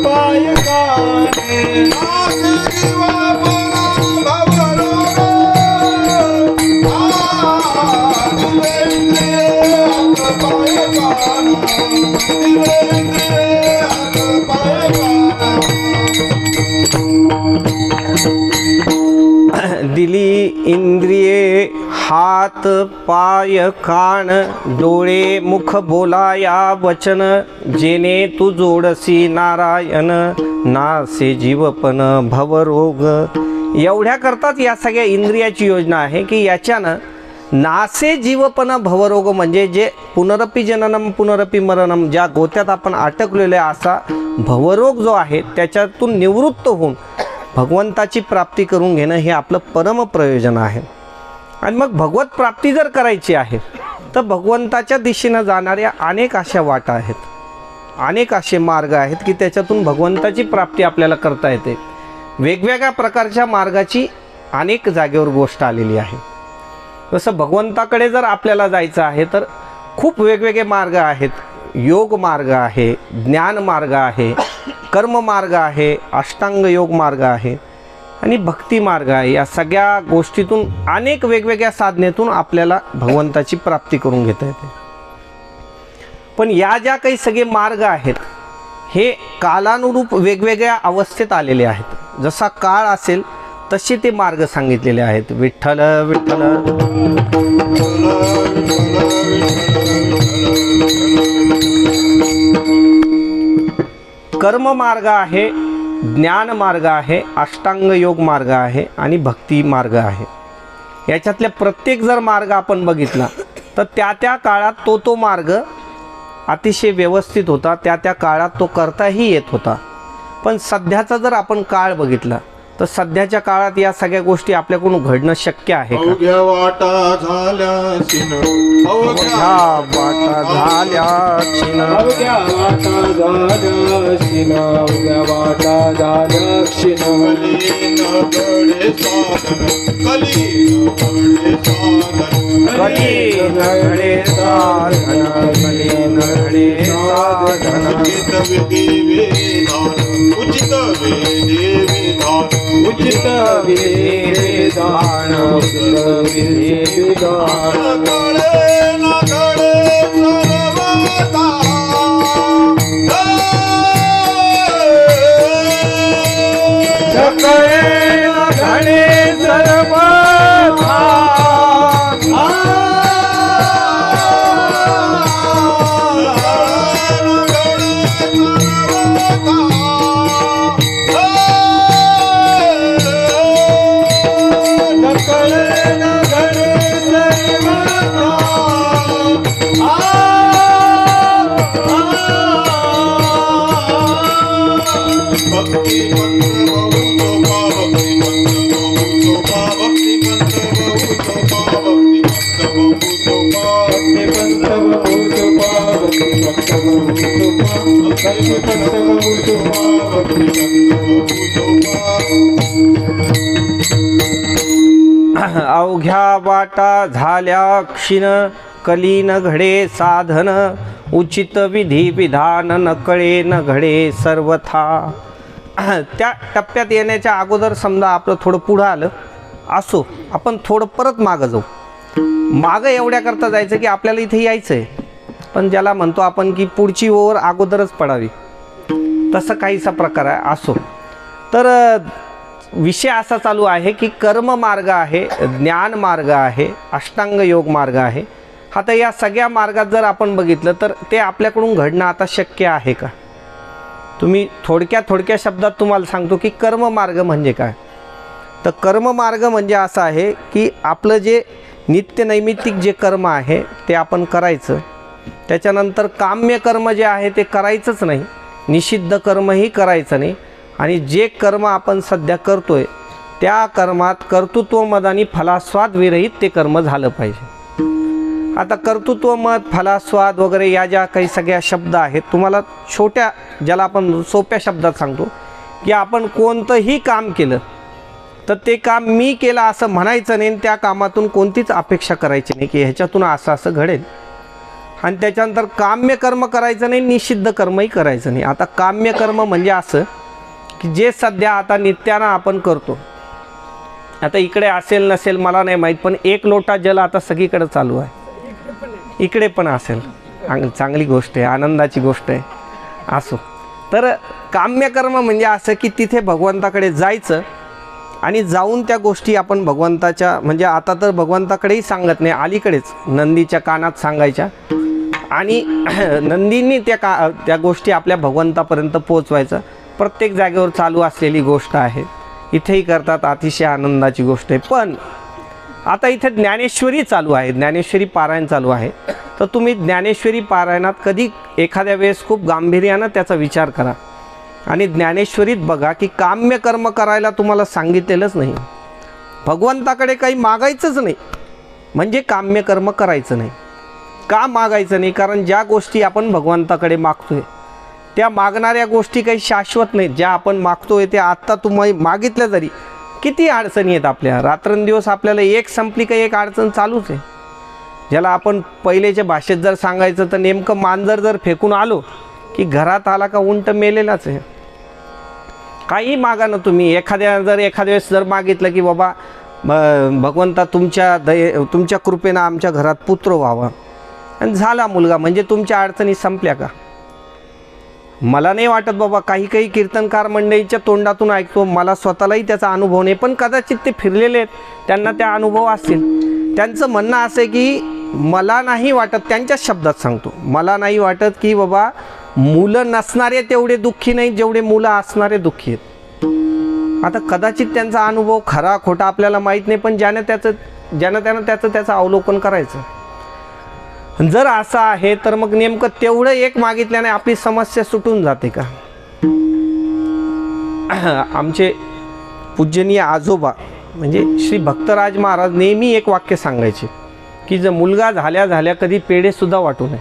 [SPEAKER 2] पाय काने
[SPEAKER 3] दिली इंद्रिये हात पाय कान डोळे मुख बोलाया वचन जेने तू जोडसी नारायण नासे जीवपण भवरोग. एवढ्या करताच या सगळ्या इंद्रियाची योजना आहे की याच्यानं नासे जीवपण भवरोग म्हणजे जे पुनरपी जननम पुनरपी मरणम ज्या गोत्यात आपण अटकलेले असा भवरोग जो आहे त्याच्यातून निवृत्त होऊन भगवंताची प्राप्ती करून घेणं हे आपलं परम प्रयोजन आहे. आणि मग भगवत प्राप्ती जर करायची आहे तर भगवंताच्या दिशेनं जाणाऱ्या अनेक अशा वाटा आहेत, अनेक असे मार्ग आहेत की त्याच्यातून भगवंताची प्राप्ती आपल्याला करता येते. वेगवेगळ्या प्रकारच्या मार्गाची अनेक जागेवर गोष्ट आलेली आहे. जसं भगवंताकडे जर आपल्याला जायचं आहे तर खूप वेगवेगळे मार्ग आहेत. योग मार्ग आहे, ज्ञान मार्ग आहे, कर्म मार्ग आहे, अष्टांग योग मार्ग आहे आणि भक्ती मार्ग आहे. या सगळ्या गोष्टीतून अनेक वेगवेगळ्या साधनेतून आपल्याला भगवंताची प्राप्ती करून घेता येते. पण या ज्या काही सगळे मार्ग आहेत हे कालानुरूप वेगवेगळ्या अवस्थेत आलेले आहेत. जसा काळ असेल तसे ते मार्ग सांगितलेले आहेत. विठ्ठल विठ्ठल. कर्म मार्ग आहे, ज्ञान मार्ग आहे, अष्टांग योग मार्ग आहे आणि भक्ती मार्ग आहे. याच्यातल्या प्रत्येक जर मार्ग आपण बघितला तर त्या त्या काळात तो मार्ग अतिशय व्यवस्थित होता, त्या त्या काळात तो करताही येत होता. पण सध्याचा जर आपण काळ बघितला तर सध्याच्या काळात या सगळ्या गोष्टी आपल्याकडून घडणं शक्य आहे का?
[SPEAKER 4] अवघ्या वाटा झाल्या शिन,
[SPEAKER 3] अवघ्या वाटा झाल्या शिन,
[SPEAKER 2] अवघ्या वाटा झाल्या शिन, अवघ्या वाटा झाल्या शिन.
[SPEAKER 4] कलीन घडे साधन,
[SPEAKER 3] कलीन घडे साधन, कलीन घडे साधन.
[SPEAKER 4] उचित विधी विधान,
[SPEAKER 2] उचित विधी विधान,
[SPEAKER 4] उचित विधी विधान.
[SPEAKER 3] नकळे न घडे सर्वथा, अवघ्या वाटा झाल्या क्षीण, कलीन घडे साधन, उचित विधी विधान, नकळे न घडे सर्वथा. त्या टप्प्यात येण्याच्या अगोदर समजा आपलं थोडं पुढं आलं असो, आपण थोडं परत मागं जाऊ. मागं एवढ्याकरता जायचं की आपल्याला इथे यायचं आहे, पण ज्याला म्हणतो आपण की पुढची ओवर अगोदरच पडावी, तसं काहीसा प्रकार आहे. असो, तर विषय असा चालू आहे की कर्म मार्ग आहे, ज्ञान मार्ग आहे, अष्टांग योग मार्ग आहे. आता या सगळ्या मार्गात जर आपण बघितलं तर ते आपल्याकडून घडणं आता शक्य आहे का? तुम्ही थोडक्या शब्दात तुम्हाला सांगतो की कर्म मार्ग म्हणजे काय. तर कर्म मार्ग म्हणजे असं आहे की आपलं जे नित्यनैमित्तिक जे कर्म आहे ते आपण करायचं. त्याच्यानंतर काम्य कर्म जे आहे ते करायचंच नाही, निषिद्ध कर्मही करायचं नाही. आणि जे कर्म आपण सध्या करतोय त्या कर्मात कर्तृत्वमद आणि फलास्वाद विरहित ते कर्म झालं पाहिजे. आता कर्तृत्वमद, फलास्वाद वगैरे या ज्या काही सगळ्या शब्द आहेत, तुम्हाला छोट्या, ज्याला आपण सोप्या शब्दात सांगतो की आपण कोणतंही काम केलं तर ते काम मी केलं असं म्हणायचं नाही, त्या कामातून कोणतीच अपेक्षा करायची नाही की ह्याच्यातून असं घडेल. आणि त्याच्यानंतर काम्य कर्म करायचं नाही, निषिद्ध कर्मही करायचं नाही. आता काम्य कर्म म्हणजे असं की जे सध्या आता नित्यानं आपण करतो. आता इकडे असेल नसेल मला नाही माहीत, पण 1 लोटा जल आता सगळीकडे चालू आहे, इकडे पण असेल. चांगली गोष्ट आहे, आनंदाची गोष्ट आहे. असो, तर काम्य कर्म म्हणजे असं की तिथे भगवंताकडे जायचं आणि जाऊन त्या गोष्टी आपण भगवंताच्या, म्हणजे आता तर भगवंताकडेही सांगत नाही, अलीकडेच नंदीच्या कानात सांगायच्या आणि नंदींनी त्या गोष्टी आपल्या भगवंतापर्यंत पोचवायचं. प्रत्येक जागेवर चालू असलेली गोष्ट आहे, इथेही करतात, अतिशय आनंदाची गोष्ट आहे. पण आता इथे ज्ञानेश्वरी चालू आहे, ज्ञानेश्वरी पारायण चालू आहे. तर तुम्ही ज्ञानेश्वरी पारायणात कधी एखाद्या वेळेस खूप गांभीर्यानं त्याचा विचार करा आणि ज्ञानेश्वरीत बघा की काम्य कर्म करायला तुम्हाला सांगितलेलंच नाही. भगवंताकडे काही मागायचंच नाही म्हणजे काम्य कर्म करायचं नाही. का मागायचं नाही? कारण ज्या गोष्टी आपण भगवंताकडे मागतोय त्या मागणाऱ्या गोष्टी काही शाश्वत नाहीत. ज्या आपण मागतोय त्या आत्ता तुम्ही मागितल्या जरी किती अडचणी आहेत आपल्या, रात्रंदिवस आपल्याला एक संपली का एक अडचण चालूच आहे. ज्याला आपण पहिलेच्या भाषेत जर सांगायचं तर नेमकं मांजर जर फेकून आलो की घरात आला का उंट मेलेलाच आहे. काही मागा ना तुम्ही, एखाद्या वेळेस जर मागितलं की बाबा भगवंता तुमच्या कृपेनं आमच्या घरात पुत्र व्हावा आणि झाला मुलगा, म्हणजे तुमच्या अडचणी संपल्या का? मला नाही वाटत बाबा, काही काही कीर्तनकार मंडळीच्या तोंडातून ऐकतो, मला स्वतःलाही त्याचा अनुभव नाही, पण कदाचित ते फिरलेले आहेत, त्यांना त्या अनुभव असतील. त्यांचं म्हणणं असं आहे की मला नाही वाटत, त्यांच्याच शब्दात सांगतो, मला नाही वाटत की बाबा मुलं नसणारे तेवढे दुःखी नाही जेवढे मुलं असणारे दुःखी आहेत. आता कदाचित त्यांचा अनुभव खरा खोटा आपल्याला माहीत नाही, पण ज्यानं त्यानं त्याचं अवलोकन करायचं. जर असं आहे तर मग नेमकं तेवढं एक मागितल्याने आपली समस्या सुटून जाते का? आमचे पूजनीय आजोबा म्हणजे श्री भक्तराज महाराज नेहमी एक वाक्य सांगायचे की जर मुलगा झाल्या कधी पेढेसुद्धा वाटू नये.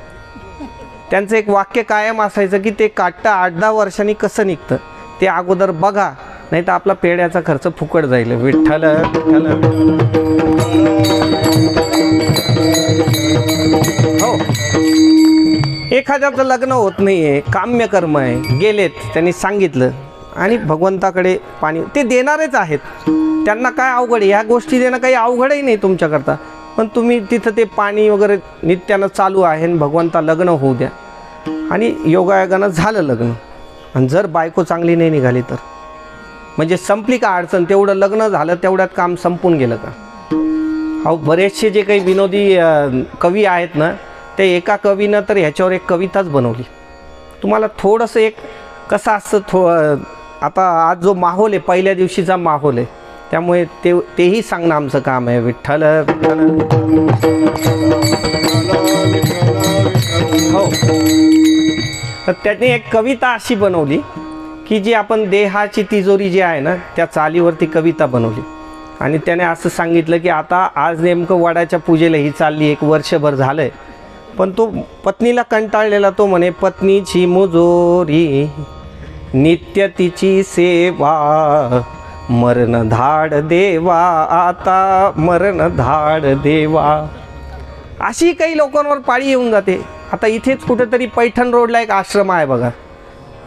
[SPEAKER 3] त्यांचं एक वाक्य कायम असायचं की ते काटतं 8-10 वर्षांनी कसं निघतं ते अगोदर बघा, नाही तर आपला पेढ्याचा खर्च फुकट जाईल. विठ्ठल विठ्ठल. हो, एखाद्याचं लग्न होत नाही आहे, काम्य कर्म आहे, गेलेत, त्यांनी सांगितलं आणि भगवंताकडे पाणी ते देणारेच आहेत. त्यांना काय अवघड आहे, ह्या गोष्टी देणं काही अवघडही नाही तुमच्याकरता, पण तुम्ही तिथं ते पाणी वगैरे नित्यानं चालू आहे आणि भगवंता लग्न होऊ द्या. आणि योगायोगानं झालं लग्न, आणि जर बायको चांगली नाही निघाली तर म्हणजे संपली का अडचण? तेवढं लग्न झालं, तेवढ्यात काम संपून गेलं का? अहो, बरेचसे जे काही विनोदी कवी आहेत ना, ते एका कवीनं तर ह्याच्यावर एक कविताच बनवली. तुम्हाला थोडंसं एक कसं असतं, आता आज जो माहोल आहे, पहिल्या दिवशीचा माहोल आहे, त्यामुळे तेही सांगणं आमचं काम आहे. विठ्ठल विठ्ठल. हो, तर त्याने एक कविता अशी बनवली की जी आपण देहाची तिजोरी जी आहे ना त्या चालीवरती कविता बनवली. आणि त्याने असं सांगितलं की आता आज नेमकं वडाच्या पूजेला ही चालली, 1 वर्षभर झालं आहे, पण तो पत्नीला कंटाळलेला, तो म्हणे पत्नीची मुजोरी नित्य तिची सेवा, मरण धाड देवा आता मरण धाड देवा. अशी काही लोकांवर पाळी येऊन जाते. आता इथेच कुठेतरी पैठण रोडला एक आश्रम आहे बघा,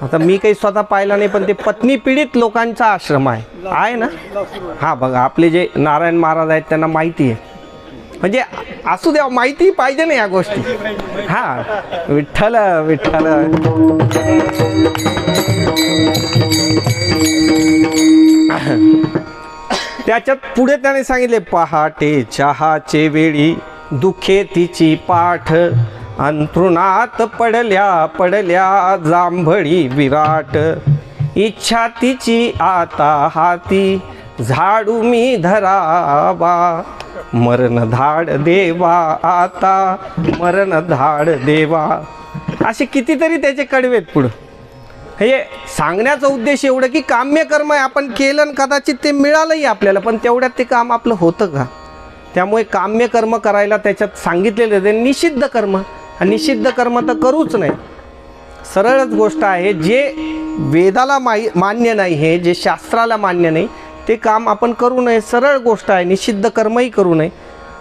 [SPEAKER 3] आता मी काही स्वतः पाहिला नाही, पण ते पत्नी पीडित लोकांचा आश्रम आहे ना. हां, बघा आपले जे नारायण महाराज आहेत त्यांना माहिती आहे, म्हणजे असू द्या, माहिती पाहिजे ना या गोष्टी. हां, विठ्ठल विठ्ठल. त्याच्यात पुढे त्याने सांगितले, पहाटे चहाचे वेळी दुखे तिची पाठ, अंथरुणात पडल्या पडल्या जांभळी विराट, इच्छा तिची आता हाती झाडू मी धरावा, मरण धाड देवा आता मरण धाड देवा. असे कितीतरी त्याचे कडवे आहेत. पुढं हे सांगण्याचा उद्देश एवढं की काम्य कर्म आहे, आपण केलं आणि कदाचित ते मिळालंही आपल्याला, पण तेवढ्यात ते काम आपलं होतं का? त्यामुळे काम्य कर्म करायला त्याच्यात सांगितलेलं आहे निषिद्ध कर्म. आणि निषिद्ध कर्म तर करूच नाही. सरळच गोष्ट आहे, जे वेदाला मान्य नाही आहे, जे शास्त्राला मान्य नाही ते काम आपण करू नये. सरळ गोष्ट आहे, निषिद्ध कर्मही करू नये.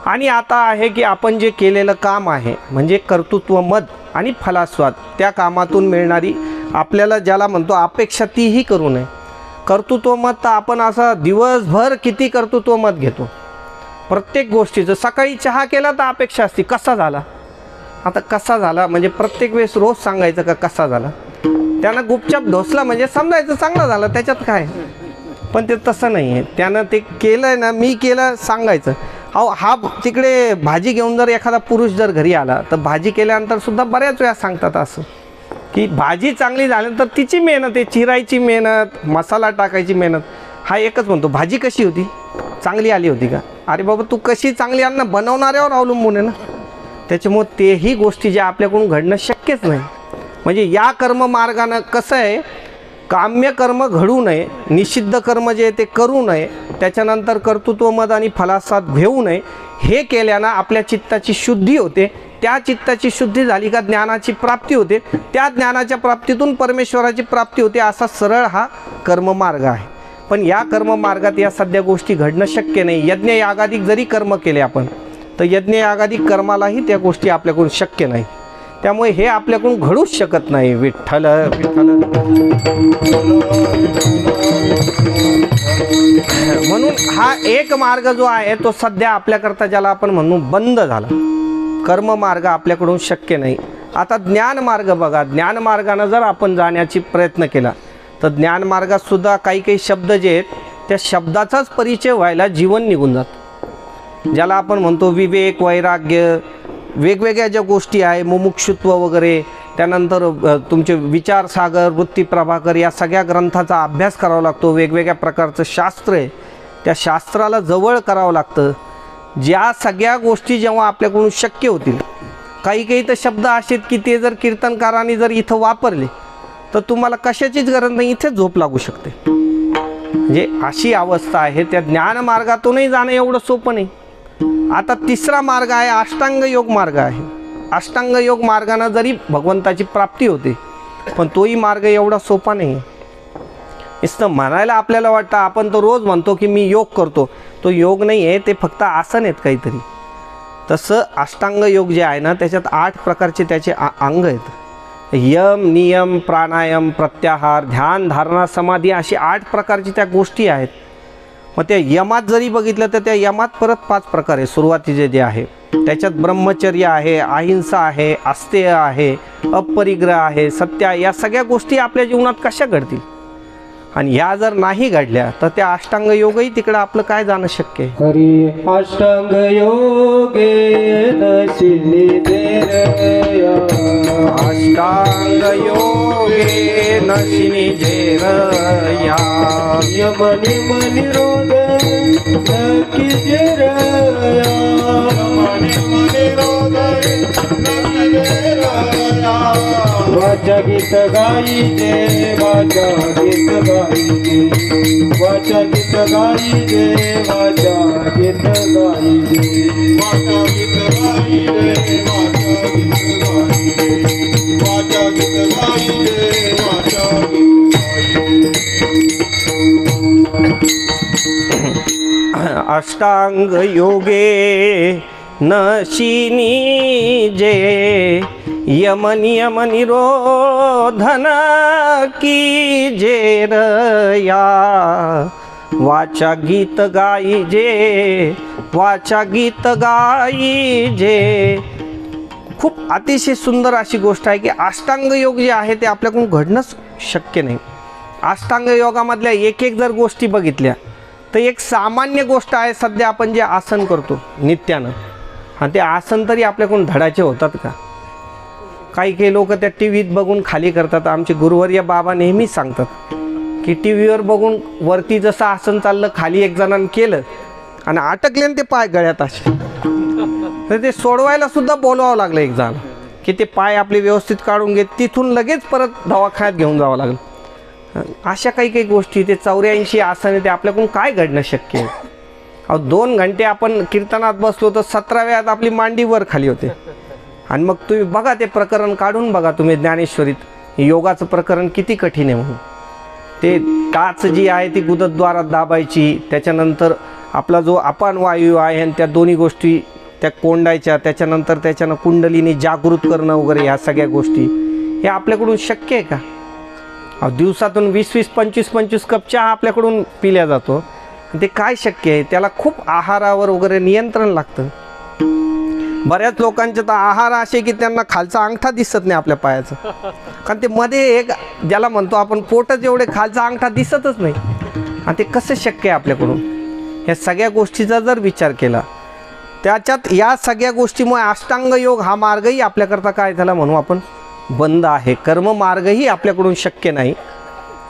[SPEAKER 3] आणि आता आहे की आपण जे केलेलं काम आहे म्हणजे कर्तृत्व मद आणि फलास्वाद, त्या कामातून मिळणारी आपल्याला ज्याला म्हणतो अपेक्षा, तीही करू नये. कर्तृत्व मत तर आपण असा दिवसभर किती कर्तृत्व मत घेतो प्रत्येक गोष्टीचं. सकाळी चहा केला तर अपेक्षा असते कसा झाला. आता कसा झाला म्हणजे प्रत्येक वेळेस रोज सांगायचं का कसा झाला? त्यानं गुपचाप ढोसला म्हणजे समजायचं चांगला झाला, त्याच्यात काय. पण ते तसं नाही आहे. त्यानं ते केलं आहे ना, मी केलं सांगायचं. अहो, हा तिकडे भाजी घेऊन जर एखादा पुरुष जर घरी आला तर भाजी केल्यानंतर सुद्धा बऱ्याच वेळा सांगतात असं की भाजी चांगली झाल्यानंतर तिची मेहनत आहे, चिरायची मेहनत, मसाला टाकायची मेहनत. हा एकच म्हणतो भाजी कशी होती, चांगली आली होती का? अरे बाबा, तू कशी चांगली अन्न बनवणाऱ्यावर अवलंबून आहे ना. त्याच्यामुळं तेही गोष्टी ज्या आपल्याकडून घडणं शक्यच नाही. म्हणजे या कर्म मार्गानं कसं आहे, काम्य कर्म घडू नये, निषिद्ध कर्म जे आहे ते करू नये, त्याच्यानंतर कर्तृत्वमद आणि फलास्वाद घेऊ नये. हे केल्यानं आपल्या चित्ताची शुद्धी होते. त्या चित्ताची शुद्धी झाली का ज्ञानाची प्राप्ती होते. त्या ज्ञानाच्या प्राप्तीतून परमेश्वराची प्राप्ती होते. असा सरळ हा कर्ममार्ग आहे. पण या कर्ममार्गात या सध्या गोष्टी घडणं शक्य नाही. यज्ञ यागादिक जरी कर्म केले आपण तर यज्ञ यागादिक कर्मालाही त्या गोष्टी आपल्याकडून शक्य नाही. त्यामुळे हे आपल्याकडून घडूच शकत नाही. विठ्ठल विठ्ठल. म्हणून हा एक मार्ग जो आहे तो सध्या आपल्याकरता ज्याला आपण म्हणू बंद झाला. कर्ममार्ग आपल्याकडून शक्य नाही. आता ज्ञानमार्ग बघा, ज्ञानमार्गानं जर आपण जाण्याची प्रयत्न केला तर ज्ञानमार्गातसुद्धा काही शब्द जे आहेत त्या शब्दाचाच परिचय व्हायला जीवन निघून जातं. ज्याला आपण म्हणतो विवेक, वैराग्य, वेगवेगळ्या ज्या गोष्टी आहे, मुमुक्षुत्व वगैरे, त्यानंतर तुमचे विचारसागर, वृत्ती प्रभाकर, या सगळ्या ग्रंथाचा अभ्यास करावा लागतो. वेगवेगळ्या प्रकारचं शास्त्र आहे, त्या शास्त्राला जवळ करावं लागतं. ज्या सगळ्या गोष्टी जेव्हा आपल्याकडून शक्य होतील, काही तर शब्द असे की ते जर कीर्तनकारांनी जर इथं वापरले तर तुम्हाला कशाचीच गरज नाही, इथे झोप लागू शकते. म्हणजे अशी अवस्था आहे. त्या ज्ञानमार्गातूनही जाणं एवढं सोपं नाही. आता तिसरा मार्ग आहे, अष्टांग योग मार्ग आहे. अष्टांग योग मार्गानं जरी भगवंताची प्राप्ती होते, पण तोही मार्ग एवढा सोपा नाही. नुसतं म्हणायला आपल्याला वाटतं, आपण तो रोज म्हणतो की मी योग करतो, तो योग नाही आहे, ते फक्त आसन आहेत काहीतरी. तसं अष्टांग योग जे आहे ना, त्याच्यात 8 प्रकारचे त्याचे अंग आहेत. यम, नियम, प्राणायाम, प्रत्याहार, ध्यान, धारणा, समाधी, अशी 8 प्रकारची त्या गोष्टी आहेत. मग त्या यमात जरी बघितलं तर त्या यमात परत 5 प्रकार आहे. सुरुवातीचे जे आहे त्याच्यात ब्रह्मचर्य आहे, अहिंसा आहे, अस्तेय आहे, अपरिग्रह आहे, सत्य, या सगळ्या गोष्टी आपल्या जीवनात कशा घडतील? आणि ह्या जर नाही घडल्या तर त्या अष्टांग योगही तिकडं आपलं काय जाणं शक्य आहे?
[SPEAKER 2] हरी अष्टांग योगे नशिनिधेरया,
[SPEAKER 3] अष्टांग योगे नशिनिधेरया,
[SPEAKER 2] यम नियम निरोध नकिजेरया, वाचा गीत गाईजे, वाचा गीत गाईजे, वाचा गीत गाईजे, वाचा गीत गाईजे,
[SPEAKER 4] वाचा गीत गाईले, वाचा गीत गाईले, वाचा गीत गाईले, वाचा गीत गाईले.
[SPEAKER 3] अष्टांग योगे नशिनी जे, यम नियम निरोधन की जेरया, वाचा गीत गाईजे, वाचा गीत गाईजे. खूप अतिशय सुंदर अशी गोष्ट आहे की अष्टांग योग जे आहे ते आपल्याकडून घडणंच शक्य नाही. अष्टांग योगामधल्या एक जर गोष्टी बघितल्या तर एक सामान्य गोष्ट आहे, सध्या आपण जे आसन करतो नित्यानं, ते आसन तरी आपल्याकडून धडाचे होतात का? काही लोक त्या टी व्हीत बघून खाली करतात. आमचे गुरुवर्य बाबा नेहमीच सांगतात की टी व्हीवर बघून वरती जसं आसन चाललं, खाली एक जणांनी केलं आणि अटकले ते पाय गळ्यात असे, तर ते सोडवायला सुद्धा बोलवावं लागलं एक जण की ते पाय आपले व्यवस्थित काढून घेत, तिथून लगेच परत दवाखान्यात घेऊन जावं लागलं. अशा काही गोष्टी, ते 84 आसने, ते आपल्याकडून काय घडणं शक्य आहे? 2 घंटे आपण कीर्तनात बसलो तर 17 वेळात आपली मांडी वर खाली होते. आणि मग तुम्ही बघा ते प्रकरण काढून बघा तुम्ही ज्ञानेश्वरीत, योगाचं प्रकरण किती कठीण आहे म्हणून. ते टाच जी आहे ती गुदद्वारात दाबायची, त्याच्यानंतर आपला जो अपान वायू आहे आणि त्या दोन्ही गोष्टी त्या कोंडायच्या, त्याच्यानंतर त्याच्यानं कुंडलीने जागृत करणं वगैरे, ह्या सगळ्या गोष्टी हे आपल्याकडून शक्य आहे का? दिवसातून 20-20, 25-25 कप चहा आपल्याकडून पिल्या जातो, ते काय शक्य आहे? त्याला खूप आहारावर वगैरे नियंत्रण लागतं. बऱ्याच लोकांचे तर आहार असे की त्यांना खालचा अंगठा दिसत नाही आपल्या पायाचं, कारण ते मध्ये एक ज्याला म्हणतो आपण पोटच एवढे, खालचा अंगठा दिसतच नाही. आणि ते कसं शक्य आहे आपल्याकडून? ह्या सगळ्या गोष्टीचा जर विचार केला, त्याच्यात या सगळ्या गोष्टीमुळे अष्टांग योग हा मार्गही आपल्याकरता काय झाला म्हणू आपण बंद आहे. कर्ममार्गही आपल्याकडून शक्य नाही,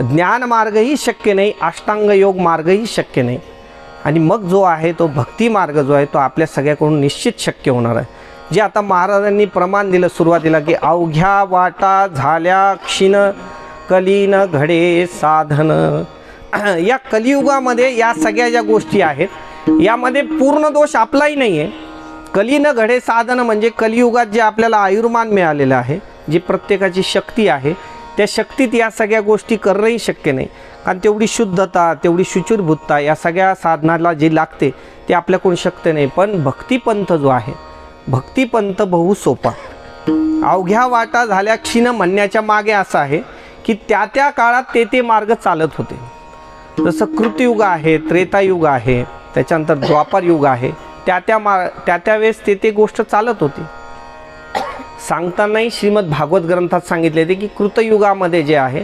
[SPEAKER 3] ज्ञान मार्गही शक्य नाही, अष्टांग योग मार्गही शक्य नाही. आणि मग जो आहे तो भक्ती मार्ग जो आहे तो आपल्या सगळ्याकडून निश्चित शक्य होणार आहे. जे आता महाराजांनी प्रमाण दिलं सुरुवातीला की अवघ्या वाटा झाल्या क्षीण, कलीन घडे साधन. या कलियुगामध्ये या सगळ्या ज्या गोष्टी आहेत यामध्ये पूर्ण दोष आपलाही नाही आहे. कलीन घडे साधन म्हणजे कलियुगात जे आपल्याला आयुर्मान मिळालेलं आहे, जी प्रत्येकाची शक्ती आहे, त्या शक्तीत या सगळ्या गोष्टी करणंही शक्य नाही. कारण तेवढी शुद्धता, तेवढी शुचिर्भूतता या सगळ्या साधनाला जी लागते ते आपल्याकडून शक्य नाही. पण भक्तिपंथ जो आहे, भक्तिपंथ बहु सोपा. अवघ्या वाटा झाल्या क्षीण म्हणण्याच्या मागे असं आहे की त्या काळात ते मार्ग चालत होते. जसं कृतयुग आहे, त्रेतायुग आहे, त्याच्यानंतर द्वापार युग आहे, त्या वेळेस ते गोष्ट चालत होती. सांगतानाही श्रीमद भागवत ग्रंथात सांगितले होते की कृतयुगामध्ये जे आहे,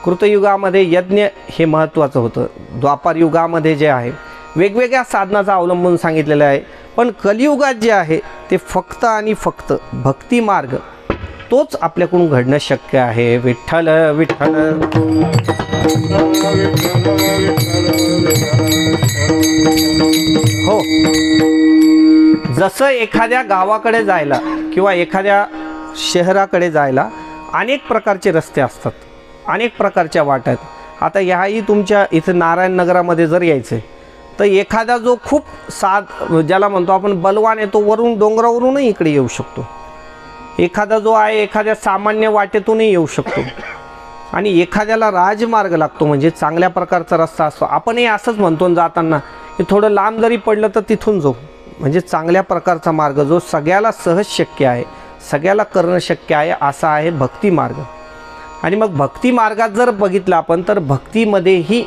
[SPEAKER 3] कृतयुगामध्ये यज्ञ हे महत्त्वाचं होतं. द्वापार युगामध्ये जे आहे वेगवेगळ्या साधनाचा अवलंबून सांगितलेलं आहे. पण कलियुगात जे आहे ते फक्त आणि फक्त भक्ती मार्ग तोच आपल्याकडून घडणं शक्य आहे. विठ्ठल विठ्ठल. हो, जसं एखाद्या गावाकडे जायला किंवा एखाद्या शहराकडे जायला अनेक प्रकारचे रस्ते असतात, अनेक प्रकारच्या वाटा आहेत. आता ह्याही तुमच्या इथं नारायणनगरामध्ये जर यायचं आहे तर एखादा जो खूप ज्याला म्हणतो आपण बलवान आहे, तो वरून डोंगरावरूनही इकडे येऊ शकतो. एखादा जो आहे एखाद्या सामान्य वाटेतूनही येऊ शकतो. आणि एखाद्याला राजमार्ग लागतो, म्हणजे चांगल्या प्रकारचा रस्ता असतो. आपणही असंच म्हणतो जाताना की थोडं लांब जरी पडलं तर तिथून जाऊ, म्हणजे चांगल्या प्रकारचा मार्ग जो सगळ्याला सहज शक्य आहे, सगळ्याला करणं शक्य आहे, असा आहे भक्ती मार्ग. आणि मग भक्ती मार्गात जर बघितलं आपण तर भक्तीमध्येही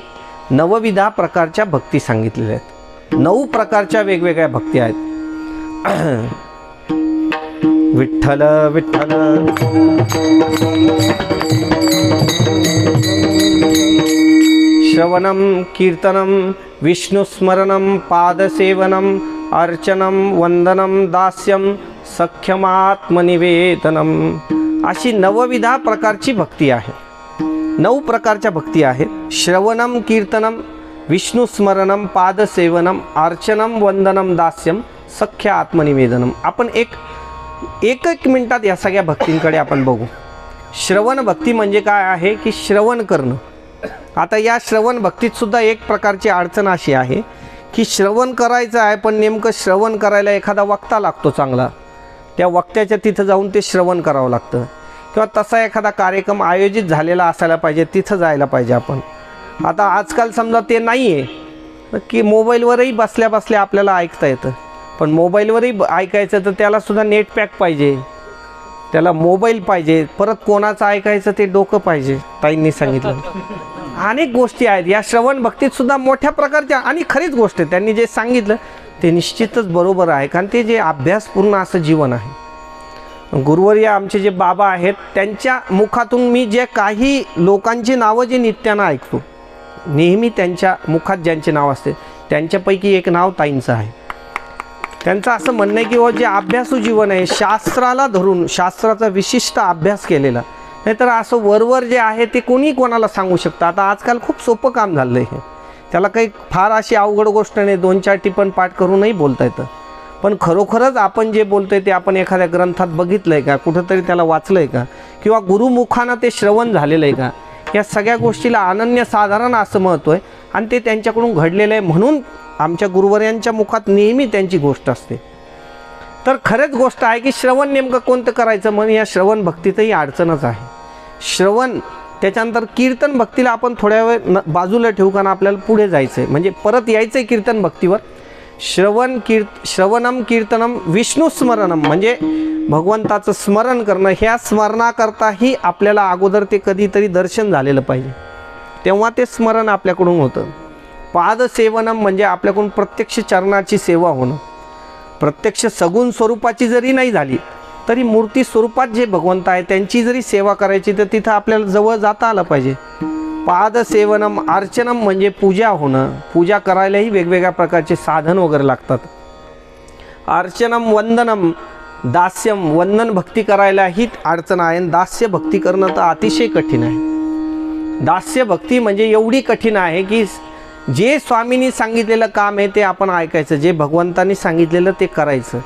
[SPEAKER 3] नवविधा प्रकारच्या भक्ती सांगितलेल्या आहेत. 9 प्रकारच्या वेगवेगळ्या भक्ती आहेत. विठ्ठल विठ्ठल. श्रवणं कीर्तनं विष्णुस्मरणं पादसेवनं अर्चनं वंदनं दास्यं सख्यमात्मनिवेदनम. अशी नवविधा प्रकारची भक्ती आहे. 9 प्रकारच्या भक्ती आहेत. श्रवणं कीर्तनं विष्णुस्मरणं पादसेवनं अर्चनं वंदनं दास्यं सख्य आत्मनिवेदनम. आपण एक मिनिटात या सगळ्या भक्तींकडे आपण बघू. श्रवण भक्ती म्हणजे काय आहे की श्रवण करणं. आता या श्रवण भक्तीत सुद्धा एक प्रकारची अडचण अशी आहे की श्रवण करायचं आहे, पण नेमकं श्रवण करायला एखादा वक्ता लागतो चांगला. त्या वक्त्याच्या तिथं जाऊन ते श्रवण करावं लागतं. किंवा तसा एखादा कार्यक्रम आयोजित झालेला असायला पाहिजे, तिथं जायला पाहिजे आपण. आता आजकाल समजा ते नाही आहे की मोबाईलवरही बसल्या बसल्या आपल्याला ऐकता येतं. पण मोबाईलवरही ऐकायचं तर त्यालासुद्धा नेट पॅक पाहिजे, त्याला मोबाईल पाहिजे, परत कोणाचं ऐकायचं ते डोकं पाहिजे. ताईंनी सांगितलं अनेक गोष्टी आहेत या श्रवण भक्तीत सुद्धा मोठ्या प्रकारच्या. आणि खरीच गोष्ट आहे, त्यांनी जे सांगितलं ते निश्चितच बरोबर आहे, कारण ते जे अभ्यासपूर्ण असं जीवन आहे. गुरुवर्य आमचे जे बाबा आहेत त्यांच्या मुखातून मी जे काही लोकांची नावं जे नित्यानं ऐकतो, नेहमी त्यांच्या मुखात ज्यांचे नाव असते त्यांच्यापैकी एक नाव ताईंचं आहे. त्यांचं असं म्हणणं आहे की जे अभ्यासू जीवन आहे, शास्त्राला धरून शास्त्राचा विशिष्ट अभ्यास केलेला, नाहीतर असं वरवर जे आहे ते कोणी कोणाला सांगू शकतं. आता आजकाल खूप सोपं काम झालं आहे, त्याला काही फार अशी अवघड गोष्ट नाही, 2-4 टिपण पाठ करूनही बोलता येतं. पण खरोखरच आपण जे बोलतोय ते आपण एखाद्या ग्रंथात बघितलं आहे का, कुठंतरी त्याला वाचलं आहे का, किंवा गुरुमुखानं ते श्रवण झालेलं आहे का, या सगळ्या गोष्टीला अनन्यसाधारण असं महत्त्व आहे. आणि ते त्यांच्याकडून घडलेलं आहे, म्हणून आमच्या गुरुवर्यांच्या मुखात नेहमी त्यांची गोष्ट असते. तर खरंच गोष्ट आहे की श्रवण नेमकं कोणतं करायचं, म्हणून या श्रवण भक्तीतही अडचणच आहे. श्रवण, त्याच्यानंतर कीर्तन भक्तीला आपण थोड्या वेळ बाजूला ठेवू, कारण आपल्याला पुढे जायचं आहे, म्हणजे परत यायचं आहे कीर्तन भक्तीवर. श्रवणं कीर्तनं विष्णुस्मरणं म्हणजे भगवंताचं स्मरण करणं. ह्या स्मरणाकरताही आपल्याला अगोदर ते कधीतरी दर्शन झालेलं पाहिजे, तेव्हा ते स्मरण आपल्याकडून होतं. पादसेवनम म्हणजे आपल्याकडून प्रत्यक्ष चरणाची सेवा होणं. प्रत्यक्ष सगुण स्वरूपाची जरी नाही झाली तरी मूर्ती स्वरूपात जे भगवंत आहे त्यांची जरी सेवा करायची तर तिथं आपल्याला जवळ जाता आलं पाहिजे. पादसेवनम अर्चनम म्हणजे पूजा होणं. पूजा करायलाही वेगवेगळ्या प्रकारचे साधन वगैरे लागतात. अर्चनम वंदनम दास्यम, वंदन भक्ती करायला ही अडचण आहे. दास्य भक्ती करणं तर अतिशय कठीण आहे. दास्य भक्ती म्हणजे एवढी कठीण आहे की जे स्वामींनी सांगितलेलं काम आहे ते आपण ऐकायचं, जे भगवंतांनी सांगितलेलं ते करायचं,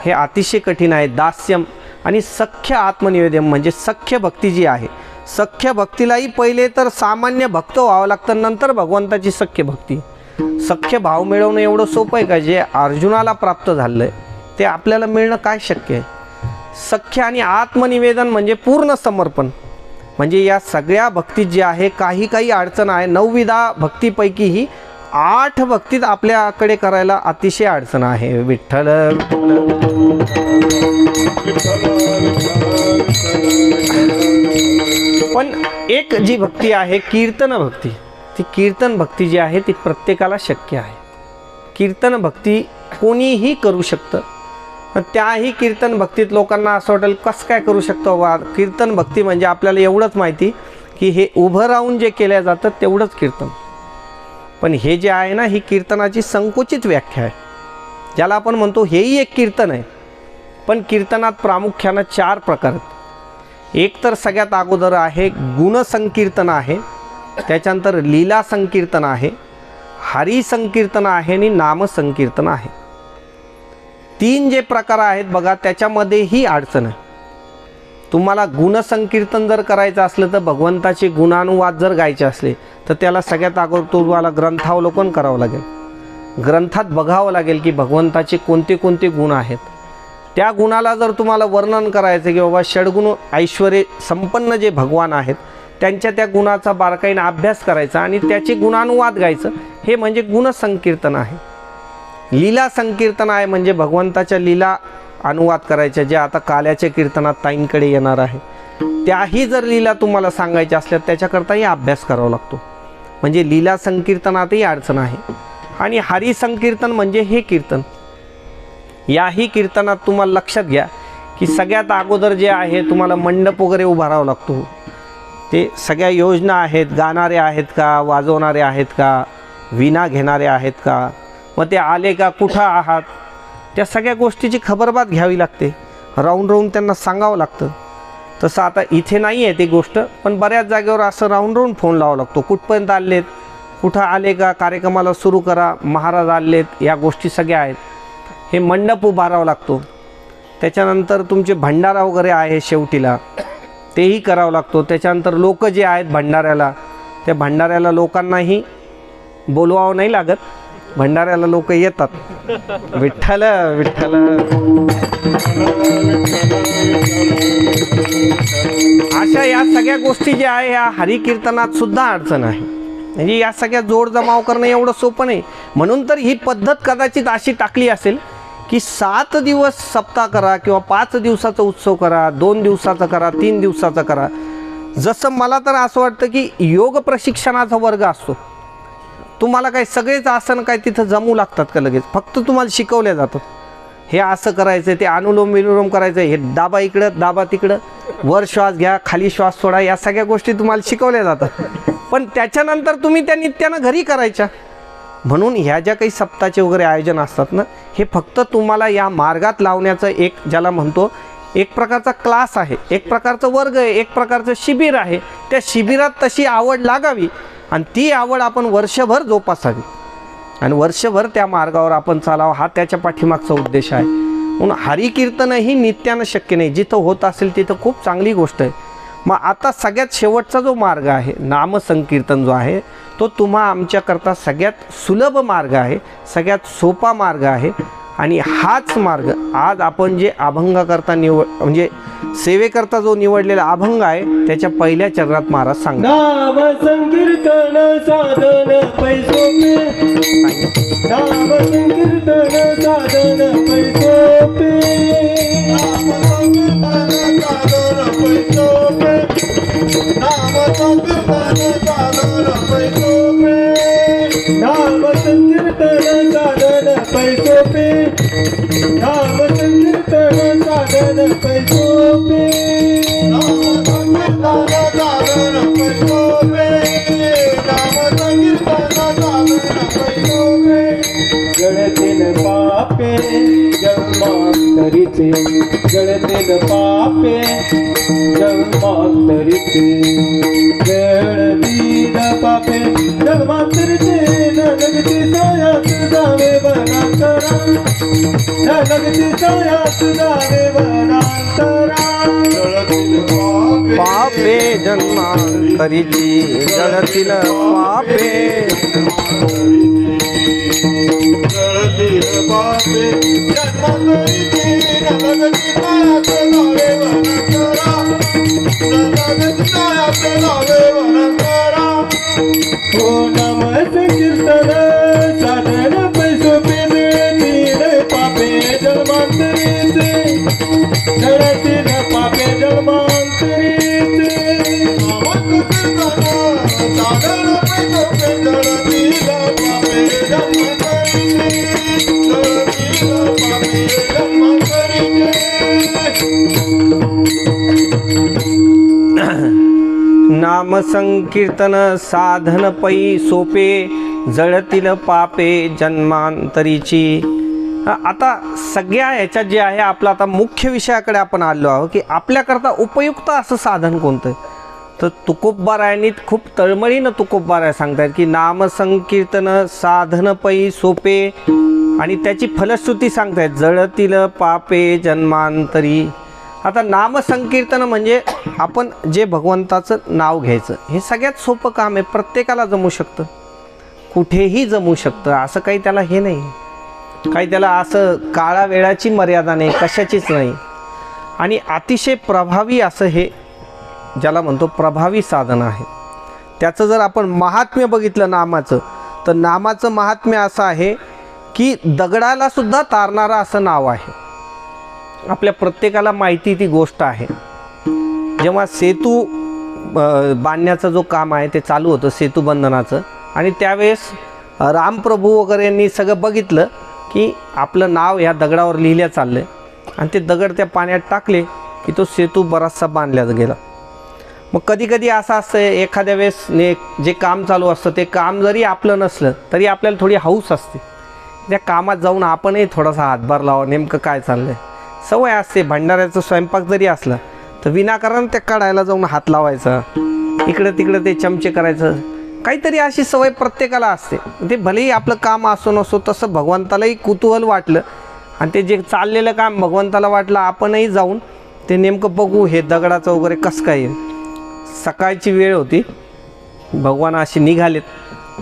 [SPEAKER 3] हे अतिशय कठीण आहे. दास्यम आणि सख्य आत्मनिवेदन म्हणजे सख्य भक्ती जी आहे, सख्य भक्तीलाही पहिले तर सामान्य भक्त व्हावं लागतं, नंतर भगवंताची सख्य भक्ती. सख्य भाव मिळवणं एवढं सोपं आहे का? जे अर्जुनाला प्राप्त झालं आहे ते आपल्याला मिळणं काय शक्य आहे? सख्य आणि आत्मनिवेदन म्हणजे पूर्ण समर्पण. म्हणजे या सगळ्या भक्तीत जे आहे काही अडचण आहे. 9 भक्तीपैकीही 8 भक्तीत आपल्याकडे करायला अतिशय अडचण आहे. विठ्ठल. पण एक जी भक्ती आहे कीर्तन भक्ती, ती कीर्तन भक्ती जी आहे ती प्रत्येकाला शक्य आहे. कीर्तन भक्ती कोणीही करू शकतं. त्याही कीर्तन भक्तीत लोकांना असं वाटेल कसं काय करू शकतो वा कीर्तन भक्ती म्हणजे आपल्याला एवढंच माहिती की हे उभं राहून जे केल्या जातं तेवढंच कीर्तन. पण हे जे आहे ना, ही कीर्तनाची संकुचित व्याख्या आहे, ज्याला आपण म्हणतो हेही एक कीर्तन आहे. पण कीर्तनात प्रामुख्यानं 4 प्रकार आहेत. एक तर सगळ्यात अगोदर आहे गुणसंकीर्तन आहे, त्याच्यानंतर लीला संकीर्तन आहे, हरी संकीर्तन आहे आणि नामसंकीर्तन आहे. 3 जे प्रकार आहेत बघा, त्याच्यामध्येही अडचण आहे. तुम्हाला गुणसंकीर्तन जर करायचं असलं तर भगवंताचे गुणानुवाद जर गायचे असले तर त्याला सगळ्यात अगोदर तुम्हाला ग्रंथावलोकन करावं लागेल. ग्रंथात बघावं लागेल की भगवंताचे कोणते कोणते गुण आहेत. त्या गुणाला जर तुम्हाला वर्णन करायचं की बाबा षडगुण ऐश्वर्य संपन्न जे भगवान आहेत त्यांच्या त्या गुणाचा बारकाईने अभ्यास करायचा आणि त्याचे गुणानुवाद गायचं, हे म्हणजे गुणसंकीर्तन आहे. लीला संकीर्तन आहे म्हणजे भगवंताच्या लीला अनुवाद करायच्या, जे आता काल्याच्या कीर्तनात ताईंकडे येणार आहे. त्याही जर लीला तुम्हाला सांगायच्या असल्या त्याच्याकरताही अभ्यास करावा लागतो. म्हणजे लीला संकीर्तनातही अडचण आहे. आणि हरी संकीर्तन म्हणजे हे कीर्तन. याही कीर्तनात तुम्हाला लक्षात घ्या की सगळ्यात अगोदर जे आहे तुम्हाला मंडप वगैरे उभारावा लागतो. ते सगळ्या योजना आहेत, गाणारे आहेत का, वाजवणारे आहेत का, वीणा घेणारे आहेत का, मग ते आले का, कुठं आहात, त्या सगळ्या गोष्टीची खबरबात घ्यावी लागते. राहून राहून त्यांना सांगावं लागतं. तसं आता इथे नाही आहे ती गोष्ट, पण बऱ्याच जागेवर असं राहून राहून फोन लावावा लागतो. कुठपर्यंत आलेत, कुठं आले का, कार्यक्रमाला सुरू करा, महाराज आलेत, या गोष्टी सगळ्या आहेत. हे मंडप उभारावा लागतो. त्याच्यानंतर तुमचे भंडारा वगैरे आहे शेवटीला, तेही करावं लागतो. त्याच्यानंतर लोक जे आहेत भंडाऱ्याला, त्या भंडाऱ्याला लोकांनाही बोलवावं नाही लागत, भंडाऱ्याला लोक येतात. विठ्ठल विठ्ठल. अशा या सगळ्या गोष्टी ज्या आहे या हरिकीर्तनात सुद्धा अडचण आहे. म्हणजे या सगळ्या जोड जमाव करणं एवढं सोपं नाही. म्हणून तर ही पद्धत कदाचित अशी टाकली असेल की 7 दिवस सप्ताह करा किंवा 5 दिवसाचा उत्सव करा, 2 दिवसाचा करा, 3 दिवसाचा करा. जसं मला तर असं वाटतं की योग प्रशिक्षणाचा वर्ग असतो. तुम्हाला काय सगळेच आसन काय तिथं जमू लागतात का लगेच? फक्त तुम्हाला शिकवल्या जातात. हे असं करायचं, ते अनुलोम विलोम करायचं, हे दाबा इकडं दाबा तिकडं, वर श्वास घ्या, खाली श्वास सोडा, या सगळ्या गोष्टी तुम्हाला शिकवल्या जातात. पण त्याच्यानंतर तुम्ही त्या नित्यानं घरी करायच्या. म्हणून ह्या ज्या काही सप्ताहाचे वगैरे आयोजन असतात ना, हे फक्त तुम्हाला या मार्गात लावण्याचं एक, ज्याला म्हणतो एक प्रकारचा क्लास आहे, एक प्रकारचं वर्ग आहे, एक प्रकारचं शिबिर आहे. त्या शिबिरात तशी आवड लागावी आणि ती आवड आपण वर्षभर जोपासावी आणि वर्षभर त्या मार्गावर आपण चालावं, हा त्याच्या पाठीमागचा उद्देश आहे. म्हणून हरिकीर्तनही नित्यानं शक्य नाही. जिथं होत असेल तिथं खूप चांगली गोष्ट आहे. मग आता सगळ्यात शेवटचा जो मार्ग आहे नामसंकीर्तन जो आहे, तो तुम्हा आमच्याकरता सगळ्यात सुलभ मार्ग आहे, सगळ्यात सोपा मार्ग आहे. आणि हाच मार्ग आज आपण जे अभंगाकरता म्हणजे सेवेकरता जो निवडलेला अभंग आहे त्याच्या पहिल्या चरणात महाराज सांगतात.
[SPEAKER 2] नाम संकीर्तन साधन पैसोपे, नाम संकीर्तन साधन पैसोपे,
[SPEAKER 4] नाम संकीर्तन साधन पैसोपे, नाम संकीर्तन साधन पैसोपे,
[SPEAKER 2] नाम संकीर्तन साधन पैसोपे, नाम संकीर्तन साधन पैसोपे,
[SPEAKER 4] नाम संकीर्तन साधन पैसोपे, नाम संकीर्तन साधन पैसोपे.
[SPEAKER 2] जळतील पापे जन्मांतरीचे, जळतील पापे जन्मांतरीचे, जळतील पापे जन्मांतरीचे, न लगती सायात जावे वनांतरा, न लगती सायात जावे वनांतरा.
[SPEAKER 3] पापे जन्मांतरीची, जळतील पापे
[SPEAKER 4] जळतील पापे जन्मांतरीचे, न लगती सायात जावे वनांतरा, न लगती सायात जावे वनांतरा.
[SPEAKER 2] हो नाम संकीर्तन साधन पैसोपे, जळतील पापे जन्मांतरीचे, जळतील पापे जन्मांतरीचे.
[SPEAKER 4] नाम संकीर्तन साधन पैसोपे, जळतील पापे जन्मांतरीचे, जळतील पापे
[SPEAKER 3] नाम संकीर्तन साधन पै सोपे जळतील पापे जन्मांतरीची. आता सगळ्या ह्याच्यात जे आहे आपला आता मुख्य विषयाकडे आपण आलो आहोत की आपल्याकरता उपयुक्त असं साधन कोणतं. तर तुकोबारायांनी खूप तळमळीनं तुकोबाराय सांगतात की नाम संकीर्तन साधन पै सोपे आणि त्याची फलश्रुती सांगतायत जळतील पापे जन्मांतरी. आता नामसंकीर्तन म्हणजे आपण जे भगवंताचं नाव घ्यायचं हे सगळ्यात सोपं काम आहे. प्रत्येकाला जमू शकतं, कुठेही जमू शकतं, असं काही त्याला हे नाही, काही त्याला असं काळा वेळाची मर्यादा नाही, कशाचीच नाही. आणि अतिशय प्रभावी असं हे ज्याला म्हणतो प्रभावी साधन आहे. त्याचं जर आपण महात्म्य बघितलं नामाचं, तर नामाचं महात्म्य असं आहे की दगडाला सुद्धा तारणारं असं नाव आहे. आपल्या प्रत्येकाला माहिती ती गोष्ट आहे. जेव्हा सेतू बांधण्याचं जो काम आहे ते चालू होतं सेतूबंधनाचं, आणि त्यावेळेस रामप्रभू वगैरे यांनी सगळं बघितलं की आपलं नाव ह्या दगडावर लिहिल्या चाललं आहे आणि ते दगड त्या पाण्यात टाकले की तो सेतू बराचसा बांधला गेला. मग कधी कधी असं असतं एखाद्या वेळेस जे काम चालू असतं ते काम जरी आपलं नसलं तरी आपल्याला थोडी हौस असते त्या कामात जाऊन आपणही थोडासा हातभार लावा, नेमकं काय चाललं आहे. सवय असते भंडाऱ्याचा स्वयंपाक जरी असला तर विनाकारण त्या कढायला जाऊन हात लावायचा, इकडं तिकडं ते चमचे करायचं, काहीतरी अशी सवय प्रत्येकाला असते. ते भलेही आपलं काम असो नसो, तसं भगवंतालाही कुतूहल वाटलं आणि ते जे चाललेलं काम भगवंताला वाटलं आपणही जाऊन ते नेमकं बघू हे दगडाचं वगैरे कसं काय येईल. सकाळची वेळ होती, भगवान असे निघालेत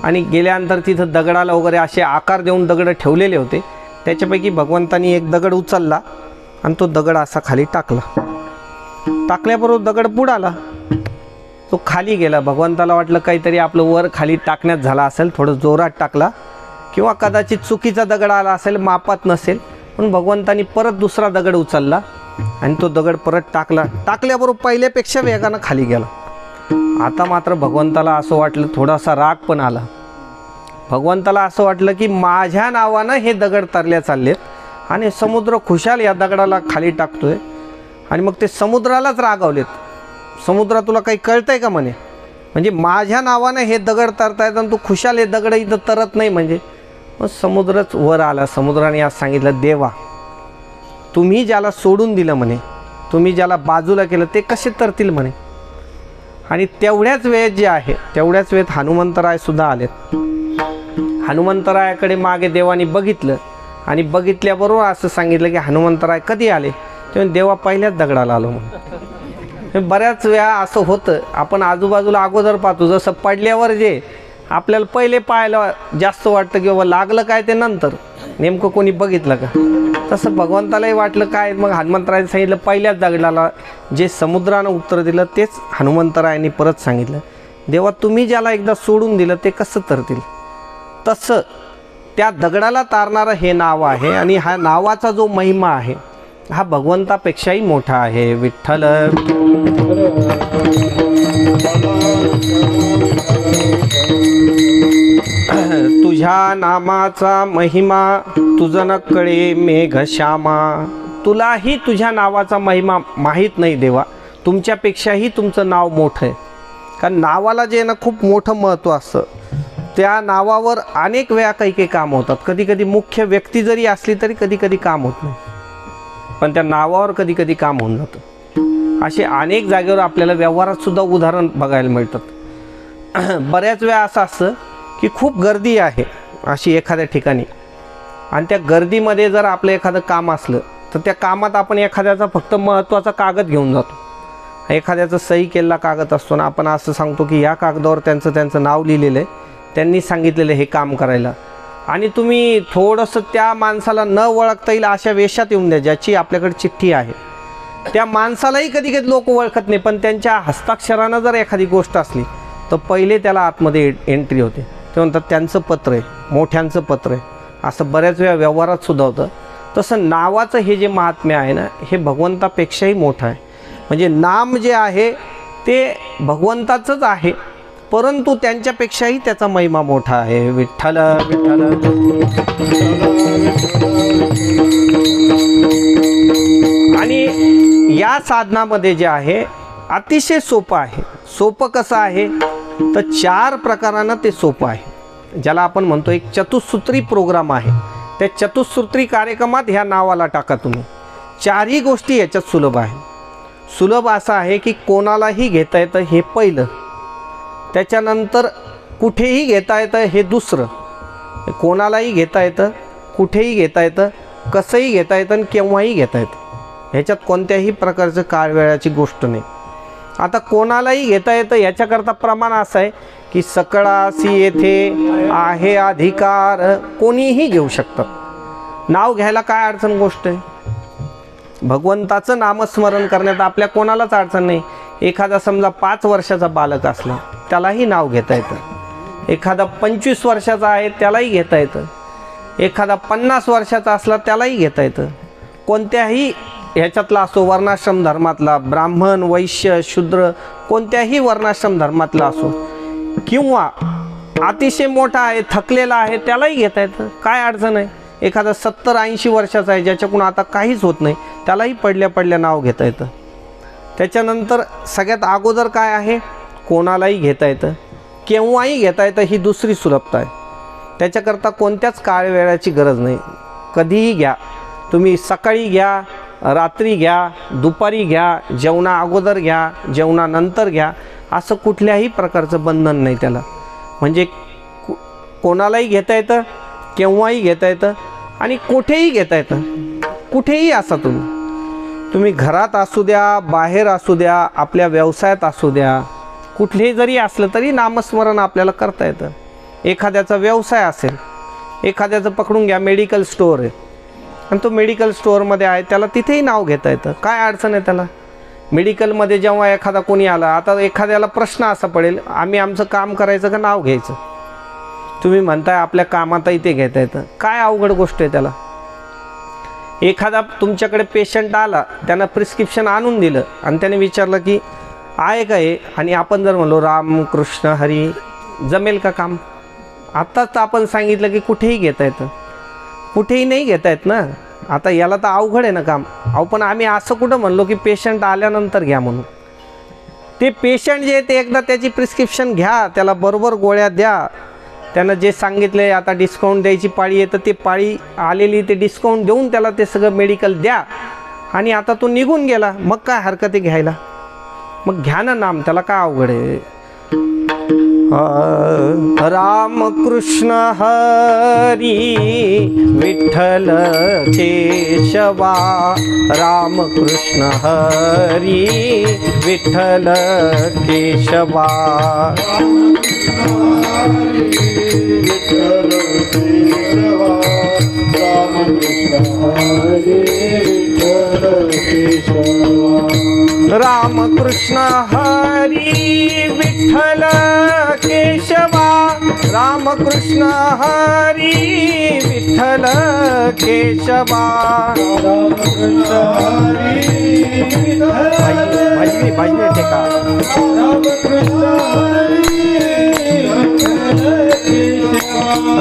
[SPEAKER 3] आणि गेल्यानंतर तिथं दगडाला वगैरे असे आकार देऊन दगड ठेवलेले होते. त्याच्यापैकी भगवंतानी एक दगड उचलला आणि तो दगड असा खाली टाकला. टाकल्याबरोबर दगड बुडाला, तो खाली गेला. भगवंताला वाटलं काहीतरी आपलं वर खाली टाकण्यात झाला असेल, थोडं जोरात टाकला किंवा कदाचित चुकीचा दगड आला असेल, मापात नसेल. पण भगवंतानी परत दुसरा दगड उचलला आणि तो दगड परत टाकला. टाकल्याबरोबर पहिल्यापेक्षा वेगानं खाली गेला. आता मात्र भगवंताला असं वाटलं, थोडासा राग पण आला. भगवंताला असं वाटलं की माझ्या नावानं हे दगड तरल्या चाललेत आणि समुद्र खुशाल या दगडाला खाली टाकतोय. आणि मग ते समुद्रालाच रागावलेत. समुद्रा तुला काही कळतंय का म्हणे, म्हणजे माझ्या नावानं हे दगड तरतायत आणि तू खुशाल हे दगड इथं तरत नाही म्हणजे. मग समुद्रच वर आला. समुद्राने आज सांगितलं, देवा तुम्ही ज्याला सोडून दिलं म्हणे, तुम्ही ज्याला बाजूला केलं ते कसे तरतील म्हणे. आणि तेवढ्याच वेळेत जे आहे तेवढ्याच वेळेत हनुमंतरायसुद्धा आलेत. हनुमंतरायाकडे मागे देवानी बघितलं आणि बघितल्याबरोबर असं सांगितलं की हनुमंतराय कधी आले, तेव्हा देवा पहिल्याच दगडाला आलो म्हणून. बऱ्याच वेळा असं होतं, आपण आजूबाजूला अगोदर पाहतो, जसं पडल्यावर जे आपल्याला पहिले पाहायला जास्त वाटतं की बाबा लागलं काय ते नंतर, नेमकं कोणी बघितलं का. तसं भगवंतालाही वाटलं काय, मग हनुमंतरायाने सांगितलं पहिल्याच दगडाला. जे समुद्रानं उत्तर दिलं तेच हनुमंतरायांनी परत सांगितलं, देवा तुम्ही ज्याला एकदा सोडून दिलं ते कसं तरतील. तसं त्या दगडाला तारणारं हे नाव आहे आणि हा नावाचा जो महिमा आहे हा भगवंतापेक्षाही मोठा आहे. विठ्ठल तुझ्या नामाचा महिमा तुझ न कळे मेघश्यामा. तुलाही तुझ्या नावाचा महिमा माहीत नाही देवा, तुमच्यापेक्षाही तुमचं नाव मोठं आहे. कारण नावाला जे ना खूप मोठं महत्त्व असतं. त्या नावावर अनेक वेळा काही काही काम होतात. कधी कधी मुख्य व्यक्ती जरी असली तरी कधी कधी काम होत नाही, पण त्या नावावर कधी कधी काम होऊन जातं. असे अनेक जागेवर आपल्याला व्यवहारात सुद्धा उदाहरण बघायला मिळतात. बऱ्याच वेळा असं असतं की खूप गर्दी आहे अशी एखाद्या ठिकाणी, आणि त्या गर्दीमध्ये जर आपलं एखादं काम असलं तर त्या कामात आपण एखाद्याचा फक्त महत्त्वाचा कागद घेऊन जातो. एखाद्याचा सही केलेला कागद असतो ना, आपण असं सांगतो की या कागदावर त्यांचं नाव लिहिलेलं आहे, त्यांनी सांगितलेलं हे काम करायला. आणि तुम्ही थोडंसं त्या माणसाला न ओळखता येईल अशा वेशात येऊन द्या, ज्याची आपल्याकडे चिठ्ठी आहे. त्या माणसालाही कधी कधी लोक ओळखत नाही, पण त्यांच्या हस्ताक्षरानं जर एखादी गोष्ट असली तर पहिले त्याला आतमध्ये एंट्री होते. ते म्हणतात त्यांचं पत्र आहे, मोठ्यांचं पत्र आहे. असं बऱ्याच वेळा व्यवहारात सुद्धा होतं. तसं नावाचं हे जे महात्म्य आहे ना, हे भगवंतापेक्षाही मोठं आहे. म्हणजे नाम जे आहे ते भगवंताचंच आहे परंतु त्यांच्यापेक्षाही त्याचा महिमा मोठा आहे. विठ्ठल विठ्ठल. आणि या साधनामध्ये जे आहे अतिशय सोपं आहे. सोपं कसं आहे तर 4 प्रकारानं ते सोपं आहे. ज्याला आपण म्हणतो एक चतुसूत्री प्रोग्राम आहे. त्या चतुसूत्री कार्यक्रमात ह्या नावाला टाका तुम्ही. 4ही गोष्टी याच्यात सुलभ आहे. सुलभ असं आहे की कोणालाही घेता येतं हे पहिलं, त्याच्यानंतर कुठेही घेता येतं हे दुसरं. कोणालाही घेता येतं, कुठेही घेता येतं, कसंही घेता येतं आणि केव्हाही घेता येतं. ह्याच्यात कोणत्याही प्रकारचं काळ वेळाची गोष्ट नाही. आता कोणालाही घेता येतं याच्याकरता प्रमाण असं आहे की सकळासी येथे आहे अधिकार, कोणीही घेऊ शकतं. नाव घ्यायला काय अडचण गोष्ट आहे. भगवंताचं नामस्मरण करण्यात आपल्या कोणालाच अडचण नाही. एखादा समजा 5 वर्षाचा बालक असला त्यालाही नाव घेता येतं. एखादा 25 वर्षाचा आहे त्यालाही घेता येतं. एखादा 50 वर्षाचा असला त्यालाही घेता येतं. कोणत्याही ह्याच्यातला असो, वर्णाश्रम धर्मातला, ब्राह्मण वैश्य शूद्र, कोणत्याही वर्णाश्रम धर्मातला असो, किंवा अतिशय मोठा आहे थकलेला आहे त्यालाही घेता येतं. काय अडचण आहे. एखादा 70-80 वर्षाचा आहे ज्याच्याकडून आता काहीच होत नाही त्यालाही पडल्या पडल्या नाव घेता येतं. त्याच्यानंतर सगळ्यात अगोदर काय आहे, कोणालाही घेता येतं, केव्हाही घेता येतं, ही दुसरी सुलभता आहे. त्याच्याकरता कोणत्याच काळ वेळाची गरज नाही. कधीही घ्या तुम्ही. सकाळी घ्या, रात्री घ्या, दुपारी घ्या, जेवणा अगोदर घ्या, जेवणानंतर घ्या, असं कुठल्याही प्रकारचं बंधन नाही त्याला. म्हणजे कोणालाही घेता येतं, केव्हाही घेता येतं आणि कुठेही घेता येतं. कुठेही असा तुम्ही घरात असू द्या, बाहेर असू द्या, आपल्या व्यवसायात असू द्या, कुठलेही जरी असलं तरी नामस्मरण आपल्याला करता येतं. एखाद्याचा व्यवसाय असेल, एखाद्याचं पकडून घ्या मेडिकल स्टोअर आहे आणि तो मेडिकल स्टोअरमध्ये आहे, त्याला तिथेही नाव घेता येतं. काय अडचण आहे त्याला. मेडिकलमध्ये जेव्हा एखादा कोणी आला, आता एखाद्याला प्रश्न असा पडेल, आम्ही आमचं काम करायचं का नाव घ्यायचं. तुम्ही म्हणताय आपल्या कामातही ते घेता येतं. काय अवघड गोष्ट आहे त्याला. एखादा तुमच्याकडे पेशंट आला, त्यानं प्रिस्क्रिप्शन आणून दिलं आणि त्याने विचारलं की आहे का हे, आणि आपण जर म्हणलो राम कृष्ण हरी, जमेल का काम. आत्ताच आपण सांगितलं की कुठेही घेता येतं. कुठेही नाही घेता येत ना. आता याला तर अवघड आहे ना काम. पण आम्ही असं कुठं म्हणलो की पेशंट आल्यानंतर घ्या म्हणून. ते पेशंट जे आहे ते एकदा त्याची प्रिस्क्रिप्शन घ्या, त्याला बरोबर गोळ्या द्या. त्यानं जे सांगितले आता डिस्काउंट द्यायची पाळी आहे तर ते पाळी आलेली ते डिस्काउंट देऊन त्याला ते सगळं मेडिकल द्या. आणि आता तो निघून गेला, मग काय हरकत आहे घ्यायला. मग घ्या ना नाम, त्याला काय अवघड आहे. राम कृष्ण हरी विठ्ठल केशवा, राम कृष्ण हरी विठ्ठल केशवा. राम कृष्ण हरी विठ्ठल केशवा, राम कृष्ण हरी विठ्ठल केशवा. भजनी ठेका.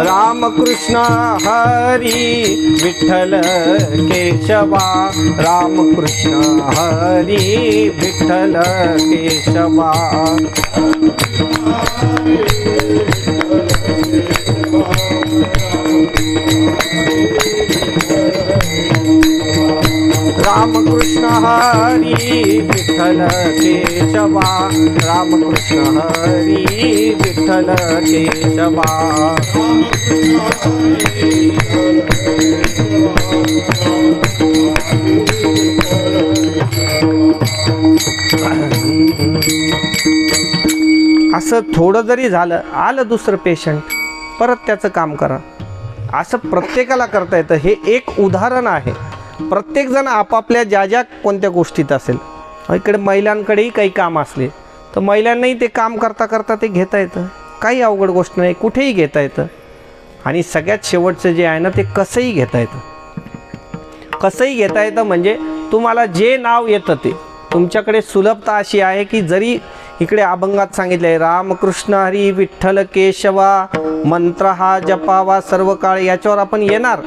[SPEAKER 3] राम कृष्ण हरी विठ्ठल केशवा, राम कृष्ण हरी विठ्ठल केशवा. राम कृष्ण हरी विठ्ठल केशवा, राम कृष्ण हरी विठ्ठल केशवा. असं थोडं जरी झालं, आलं दुसरं पेशंट, परत त्याचं काम करा. असं प्रत्येकाला करता येतं. हे एक उदाहरण आहे. प्रत्येकजण आपापल्या ज्या ज्या कोणत्या गोष्टीत असेल. इकडे महिलांकडेही काही काम असले तर महिलांनाही ते काम करता करता ते घेता येतं. काही अवघड गोष्ट नाही, कुठेही घेता येतं. आणि सगळ्यात शेवटचं जे आहे ना ते कसंही घेता येतं. कसंही घेता येतं म्हणजे तुम्हाला जे नाव येतं ते. तुमच्याकडे सुलभता अशी आहे की जरी इकडे अभंगात सांगितलंय रामकृष्ण हरी विठ्ठल केशवा मंत्र हा जपावा सर्व काळ. याच्यावर आपण येणार,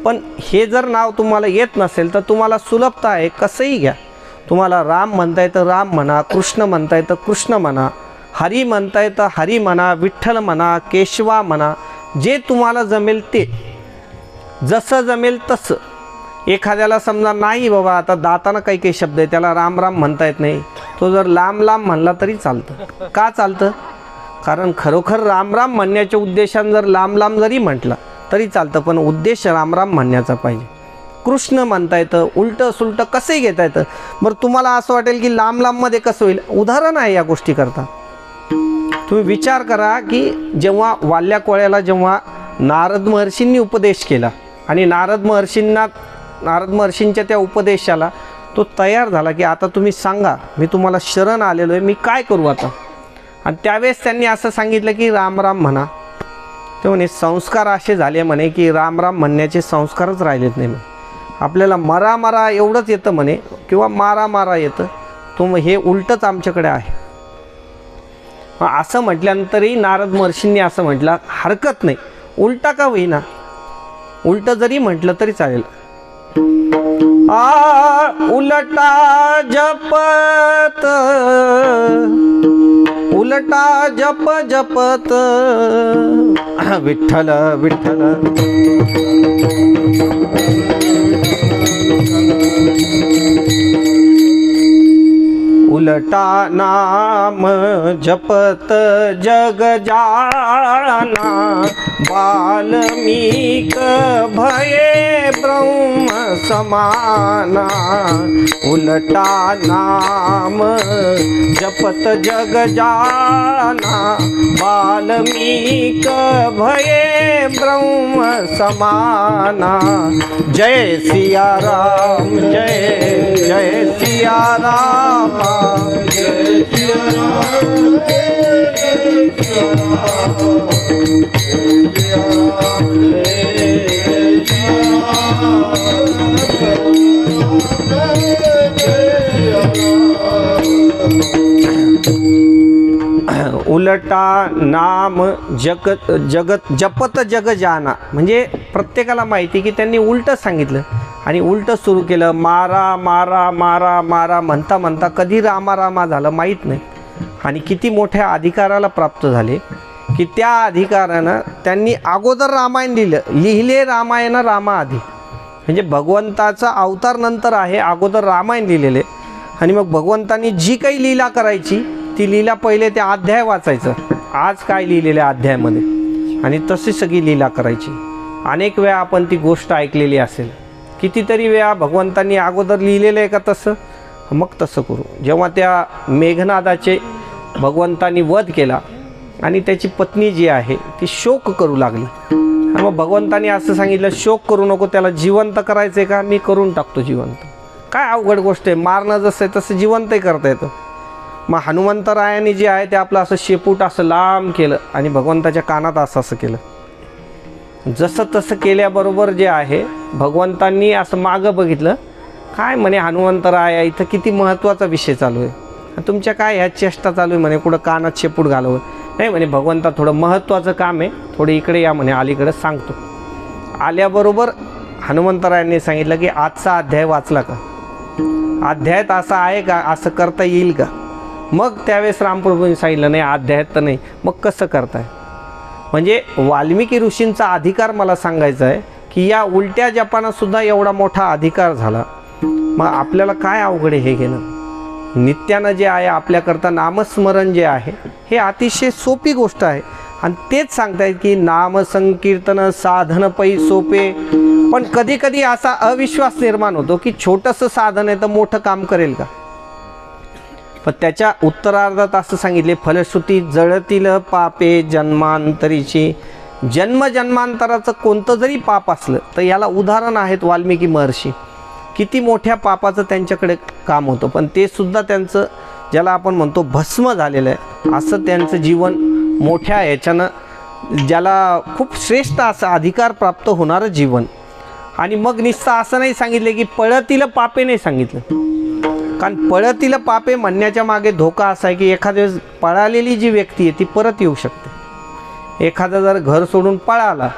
[SPEAKER 3] पण हे जर नाव तुम्हाला येत नसेल तर तुम्हाला सुलभता आहे, कसंही घ्या. तुम्हाला राम म्हणता येतं राम म्हणा, कृष्ण म्हणता येतं कृष्ण म्हणा, हरी म्हणता येतं हरी म्हणा, विठ्ठल म्हणा, केशवा म्हणा, जे तुम्हाला जमेल ते, जसं जमेल तसं. एखाद्याला समजा नाही बाबा आता दातानं काही काही शब्द आहे त्याला राम राम म्हणता येत नाही, तो जर लांब लांब म्हणला तरी चालतं. का चालतं? कारण खरोखर राम राम म्हणण्याच्या उद्देशानं जर लांब लांब जरी म्हटलं तरी चालतं, पण उद्देश राम राम म्हणण्याचा पाहिजे. कृष्ण म्हणता येतं, उलटं सुलटं कसंही घेता येतं. बरं तुम्हाला असं वाटेल की लांब लांबमध्ये कसं होईल, उदाहरण आहे या गोष्टी करता. तुम्ही विचार करा की जेव्हा वाल्या कोळ्याला जेव्हा नारद महर्षींनी उपदेश केला आणि नारद महर्षींच्या त्या उपदेशाला तो तयार झाला की आता तुम्ही सांगा, मी तुम्हाला शरण आलेलो आहे, मी काय करू आता. आणि त्यावेळेस त्यांनी असं सांगितलं की राम राम म्हणा. ते म्हणे संस्कार असे झाले म्हणे की राम राम म्हणण्याचे संस्कारच राहिलेत नाही म्हणे. आपल्याला मरा मरा एवढंच येतं म्हणे, किंवा मारा मारा येतं, तो मग हे उलटंच आमच्याकडे आहे. मग असं म्हटल्यानंतरही नारद महर्षींनी असं म्हटलं हरकत नाही, उलटा का होईना, उलट जरी म्हटलं तरी चालेल. उलटा जपत उलटा जप जपत विठ्ठल विठ्ठल. उलटा नाम जपत जग जाना वाल्मीक भये ब्रह्म समाना. उलटा नाम जपत जग जाना वाल्मीक भये ब्रह्म समाना. जय सिया राम जय जय सिया राम
[SPEAKER 4] जय सिया राम जय सिया राम जय सिया राम जय सिया राम.
[SPEAKER 3] उलटा नाम जगत जपत जग जाना म्हणजे प्रत्येकाला माहिती की त्यांनी उलटं सांगितलं आणि उलटं सुरू केलं. मारा मारा मारा मारा म्हणता म्हणता कधी रामा रामा झालं माहीत नाही. आणि किती मोठ्या अधिकाराला प्राप्त झाले की त्या अधिकारानं त्यांनी अगोदर रामायण लिहिले रामायण रामा आधी. म्हणजे भगवंताचा अवतार नंतर आहे, अगोदर रामायण लिहिलेले. आणि मग भगवंतांनी जी काही लीला करायची ती लीला पहिले ते अध्याय वाचायचं, आज काय लिहिलेलं आहे अध्यायामध्ये, आणि तशी सगळी लीला करायची. अनेक वेळा आपण ती गोष्ट ऐकलेली असेल. कितीतरी वेळा भगवंतांनी अगोदर लिहिलेलं आहे का तसं, मग तसं करू. जेव्हा त्या मेघनादाचे भगवंतांनी वध केला आणि त्याची पत्नी जी आहे ती शोक करू लागली, आणि मग भगवंतांनी असं सांगितलं शोक करू नको, त्याला जिवंत करायचं आहे का, मी करून टाकतो जिवंत. काय अवघड गोष्ट आहे, मारणं जसं आहे तसं जिवंतही करता येतं. मग हनुमंतरायांनी जे आहे ते आपलं असं शेपूट असं लांब केलं आणि भगवंताच्या कानात असं केलं. जसं तसं केल्याबरोबर जे आहे भगवंतांनी असं मागं बघितलं, काय म्हणे हनुमंतराया इथं किती महत्त्वाचा विषय चालू आहे, तुमच्या काय ह्या चेष्टा चालू आहे म्हणे, कुठं कानात शेपूट घालवं. नाही म्हणे भगवंता थोडं महत्त्वाचं काम आहे, थोडं इकडे या म्हणे, अलीकडे सांगतो. आल्याबरोबर हनुमंतरायांनी सांगितलं की आजचा अध्याय वाचला का, अध्यायात असं आहे का, असं करता येईल का. मग त्यावेळेस रामप्रभूंनी सांगितलं नाही अध्यायात तर नाही, मग कसं करताय. म्हणजे वाल्मिकी ऋषींचा अधिकार मला सांगायचा आहे की या उलट्या जपानासुद्धा एवढा मोठा अधिकार झाला, मग आपल्याला काय अवघड आहे हे घेणं. नित्यानं जे आहे आपल्याकरता नामस्मरण जे आहे हे अतिशय सोपी गोष्ट आहे. आणि तेच सांगतायत की नामसंकीर्तन साधन पै सोपे. पण कधी कधी असा अविश्वास निर्माण होतो की छोटंसं साधन आहे तर मोठं काम करेल का. पण त्याच्या उत्तरार्धात असं सांगितले फलश्रुती जळतील पापे जन्मांतरीची. जन्मजन्मांतराचं कोणतं जरी पाप असलं तर याला उदाहरण आहेत वाल्मिकी महर्षी. किती मोठ्या पापाचं त्यांच्याकडे काम होतं, पण ते सुद्धा त्यांचं ज्याला आपण म्हणतो भस्म झालेलं आहे असं त्यांचं जीवन मोठ्या ह्याच्यानं, ज्याला खूप श्रेष्ठ असं अधिकार प्राप्त होणारं जीवन. आणि मग नुसतं असं नाही सांगितलं की पळतील पापे नाही सांगितलं. कारण पळतील पापे म्हणण्याच्या मागे धोका असा आहे की एखाद्या वेळेस पळालेली जी व्यक्ती आहे ती परत येऊ शकते. एखादा जर घर सोडून पळाला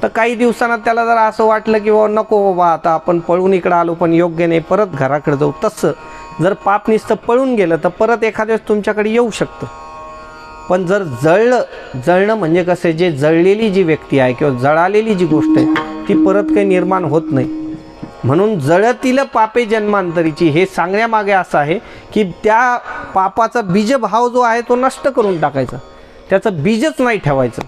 [SPEAKER 3] तर काही दिवसांना त्याला जर असं वाटलं की बाबा नको बाबा आता आपण पळून इकडं आलो पण योग्य नाही, परत घराकडे जाऊ. तसं जर पाप नुसतं पळून गेलं तर परत एखाद्या वेळेस तुमच्याकडे येऊ शकतं. पण जर जळणं म्हणजे कसं, जे जळलेली जी व्यक्ती आहे किंवा जळालेली जी गोष्ट आहे ती परत काही निर्माण होत नाही. म्हणून जळतील पापे जन्मांतरीची हे सांगण्यामागे असं आहे की त्या पापाचा बीजभाव जो आहे तो नष्ट करून टाकायचा, त्याचं बीजच नाही ठेवायचं.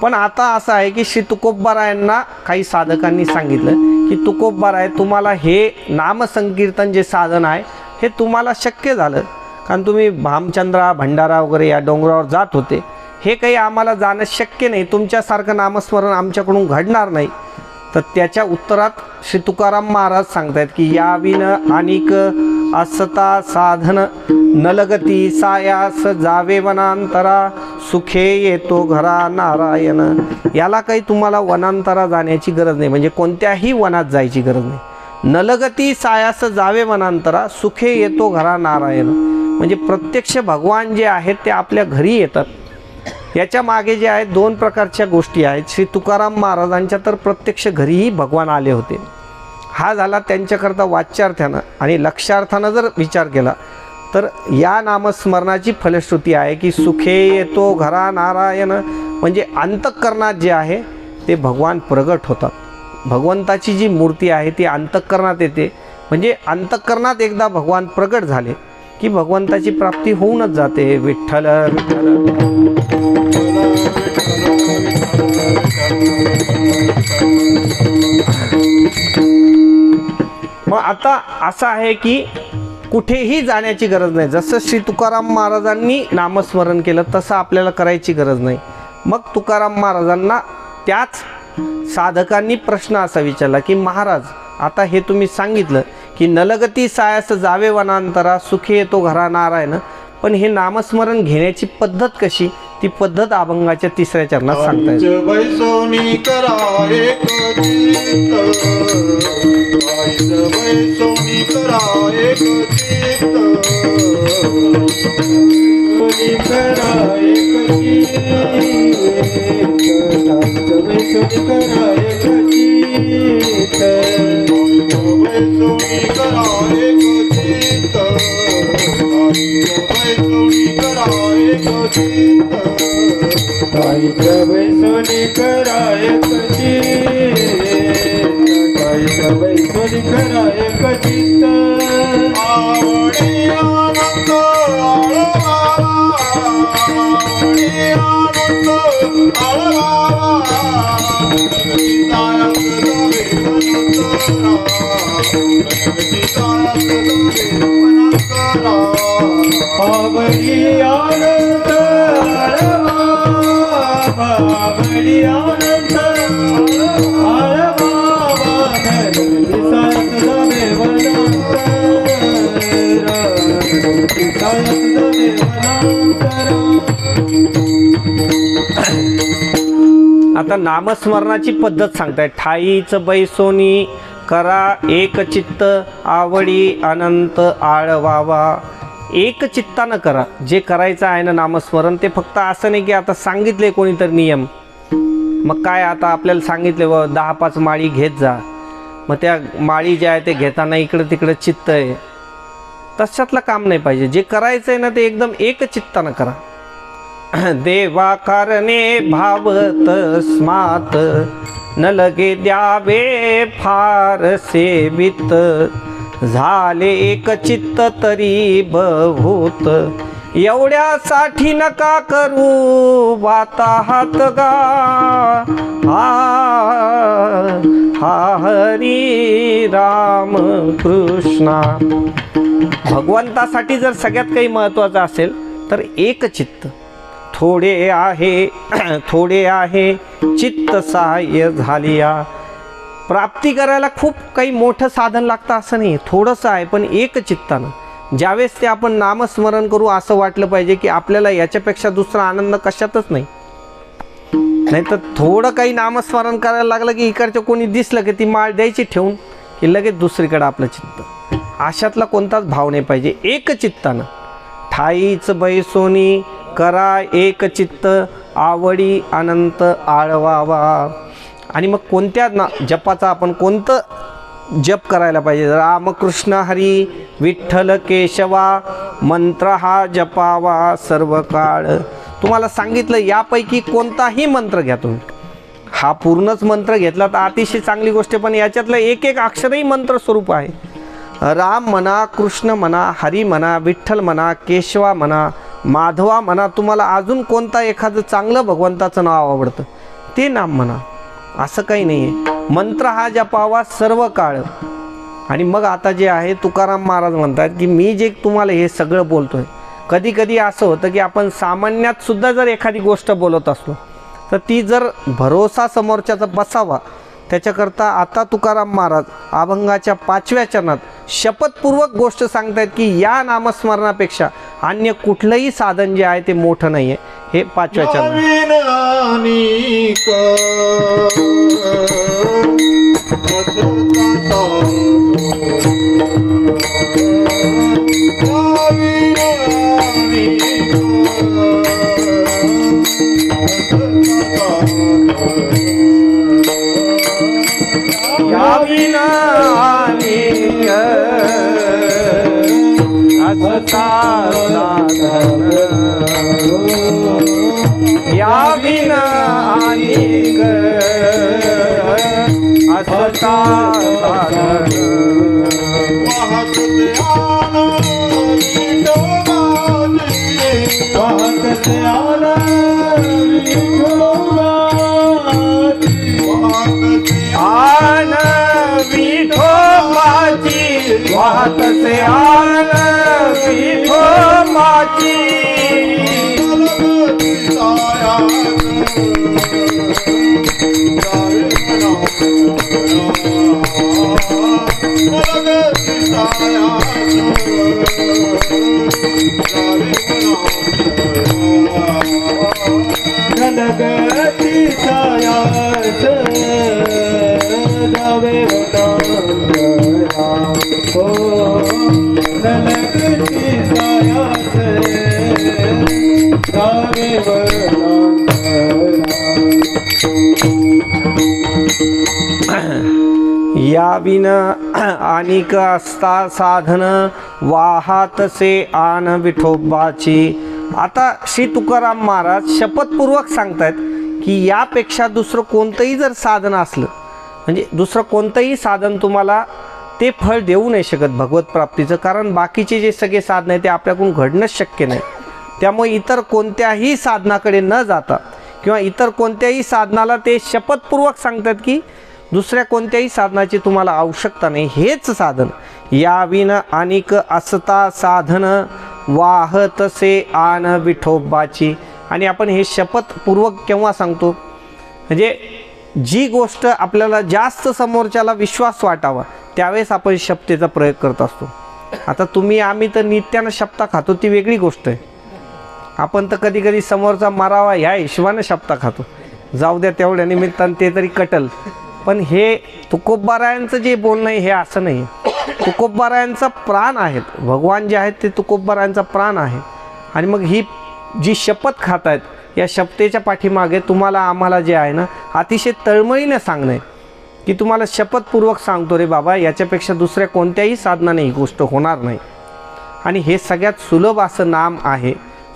[SPEAKER 3] पण आता असं आहे की श्री तुकोबारायांना काही साधकांनी सांगितलं की तुकोबाराय तुम्हाला हे नामसंकीर्तन जे साधन आहे हे तुम्हाला शक्य झालं, कारण तुम्ही भामचंद्रा भंडारा वगैरे या डोंगरावर जात होते, हे काही आम्हाला जाणं शक्य नाही, तुमच्यासारखं नामस्मरण आमच्याकडून घडणार नाही. तर त्याच्या उत्तरात श्री तुकाराम महाराज सांगतायत की या विन अनिक असता साधन नलगती सायास जावे वनांतरा सुखे येतो घरा नारायण. याला काही तुम्हाला वनांतरा जाण्याची गरज नाही, म्हणजे कोणत्याही वनात जायची गरज नाही. नलगती सायास जावे वनांतरा सुखे येतो घरा नारायण, म्हणजे प्रत्यक्ष भगवान जे आहेत ते आपल्या घरी येतात. याच्या मागे जे आहेत दोन प्रकारच्या गोष्टी आहेत. श्री तुकाराम महाराजांच्या तर प्रत्यक्ष घरीही भगवान आले होते. हा झाला त्यांच्याकरता वाच्यार्थानं. आणि लक्षार्थानं जर विचार केला तर या नामस्मरणाची फलश्रुती आहे की सुखे येतो घरा नारायण, म्हणजे अंतःकरणात जे आहे ते भगवान प्रगट होतात. भगवंताची जी मूर्ती आहे ती अंतःकरणात येते, म्हणजे अंतःकरणात एकदा भगवान प्रगट झाले की भगवंताची प्राप्ती होऊनच जाते. विठ्ठल विठ्ठल. मग आता असं आहे की कुठेही जाण्याची गरज नाही. जसं श्री तुकाराम महाराजांनी नामस्मरण केलं तसं आपल्याला करायची गरज नाही. मग तुकाराम महाराजांना त्याच साधकांनी प्रश्न असा विचारला की महाराज आता हे तुम्ही सांगितलं की नलगती सायास जावे वनांतरा सुखे येतो घरा नारायण, पण हे नामस्मरण घेण्याची पद्धत कशी, ती पद्धत अभंगाच्या 3ऱ्या चरणात सांगतायत.
[SPEAKER 4] बैसोनी करा एक चित्त, बैसोनी करा एक चित्त, बैसोनी करा एक चित्त, बैसोनी करा एक चित्त, बैसोनी करा एक चित्त, बैसोनी करा एक चित्त, बैसोनी करा एक चित्त, बैसोनी करा एक चित्त. आवडी आनंद आळवावा, आवडी आनंद आळवावा, गणपतीतायात जावे वनांतरा, गणपतीतायात जावे वनांतरा. आवडी आनंद आळवावा, आवडी आनंद आळवावा, गणपतीतायात जावे वनांतरा, गणपतीतायात जावे वनांतरा.
[SPEAKER 3] आता नामस्मरणाची पद्धत सांगताय. ठाईच बैसोनी करा एक चित्त, आवडी अनंत आळवावा. एक चित्तानं करा. जे करायचं आहे ना नामस्मरण, ते फक्त असं नाही की आता सांगितले कोणीतरी नियम, मग काय आता आपल्याला सांगितले व 10-5 माळी घेत जा, मग त्या माळी ज्या आहे ते घेताना इकडं तिकडं चित्त आहे, तशातलं काम नाही पाहिजे. जे करायचं आहे ना ते एकदम एक चित्तानं करा. देवा कारणे भावत स्मात, न लगे द्यावे फार सेवित, झाले एक चित्त तरी बहुत, एवढ्यासाठी नका करू वाताहात गा. हा हरी राम कृष्णा. भगवंतासाठी जर सगळ्यात काही महत्त्वाचं असेल तर एक चित्त. थोडे आहे चित्त सहाय्य झालिया. प्राप्ती करायला खूप काही मोठं साधन लागतं असं नाही, थोडंसं आहे पण एक चित्तानं. ज्यावेळेस ते आपण नामस्मरण करू असं वाटलं पाहिजे की आपल्याला याच्यापेक्षा दुसरा आनंद कशातच नाही. नाहीतर थोडं काही नामस्मरण करायला लागलं की इकडचं कोणी दिसलं की ती माळ द्यायची ठेवून की लगेच दुसरीकडे आपलं चित्त. अशातला कोणताच भाव नाही पाहिजे. एक चित्तानं ठाईच बैसोनी करा एक चित्त आवडी अनंत आळवावा. आणि मग कोणत्या जपाचा आपण कोणतं जप करायला पाहिजे? रामकृष्ण हरी विठ्ठल केशवा मंत्र हा जपावा सर्व काळ. तुम्हाला सांगितलं यापैकी कोणताही मंत्र घ्या तुम्ही. हा पूर्णच मंत्र घेतला तर अतिशय चांगली गोष्ट, पण याच्यातलं एक एक अक्षरही मंत्र स्वरूप आहे. राम म्हणा, कृष्ण म्हणा, हरी म्हणा, विठ्ठल म्हणा, केशवा म्हणा, माधवा म्हणा. तुम्हाला अजून कोणता एखादं चांगलं भगवंताचं नाव आवडतं ते नाम म्हणा, असं काही नाही आहे. मंत्र हा जपावा सर्व काळ. आणि मग आता जे आहे तुकाराम महाराज म्हणतात की मी जे तुम्हाला हे सगळं बोलतोय, कधी कधी असं होतं की आपण सामान्यात सुद्धा जर एखादी गोष्ट बोलत असलो तर ती जर भरोसा समोरच्याचा बसावा त्याच्याकरता आता तुकाराम महाराज अभंगाच्या 5व्या चरणात शपथपूर्वक गोष्ट सांगतायत की या नामस्मरणापेक्षा अन्य कुठलंही साधन जे आहे ते मोठं नाही आहे. हे 5व्या चरणात वाहत से आन विठोबाची
[SPEAKER 4] गणगती सायास जावे
[SPEAKER 3] या विन अनिक असता साधन वाहातसे आन विठोबाची. आता श्री तुकाराम महाराज शपथपूर्वक सांगतायत की यापेक्षा दुसरं कोणतंही जर साधन असलं, म्हणजे दुसरं कोणतंही साधन तुम्हाला ते फळ देऊ नाही शकत भगवत प्राप्तीचं. कारण बाकीचे जे सगळे साधन आहे ते आपल्याकडून घडणंच शक्य नाही. त्यामुळे इतर कोणत्याही साधनाकडे न जाता किंवा इतर कोणत्याही साधनाला ते शपथपूर्वक सांगतात की दुसऱ्या कोणत्याही साधनाची तुम्हाला आवश्यकता नाही, हेच साधन. या विन अनिक असता साधन वाहतसे आन विठोबाची. आणि आपण हे शपथपूर्वक केव्हा सांगतो? म्हणजे जी गोष्ट आपल्याला जास्त समोरच्याला विश्वास वाटावा त्यावेळेस आपण शपथेचा प्रयोग करत असतो. आता तुम्ही आम्ही तर नित्यानं शपथा खातो ती वेगळी गोष्ट आहे. आपण तर कधी कधी समोरचा मारावा ह्या हिशोबानं शपथा खातो, जाऊ द्या तेवढ्या निमित्तानं ते तरी कटल. पण हे तुकोबारायांचं जे बोलणं आहे हे असं नाही. तुकोबारायांचा प्राण आहेत भगवान जे आहेत ते तुकोबारायांचा प्राण आहे. आणि मग ही जी शपथ खात आहेत या शपथेच्या पाठीमागे तुम्हाला आम्हाला जे आहे ना अतिशय तळमळीने सांगणं आहे की तुम्हाला शपथपूर्वक सांगतो रे बाबा, याच्यापेक्षा दुसऱ्या कोणत्याही साधनाने ही गोष्ट होणार नाही. आणि हे सगळ्यात सुलभ असं नाम आहे,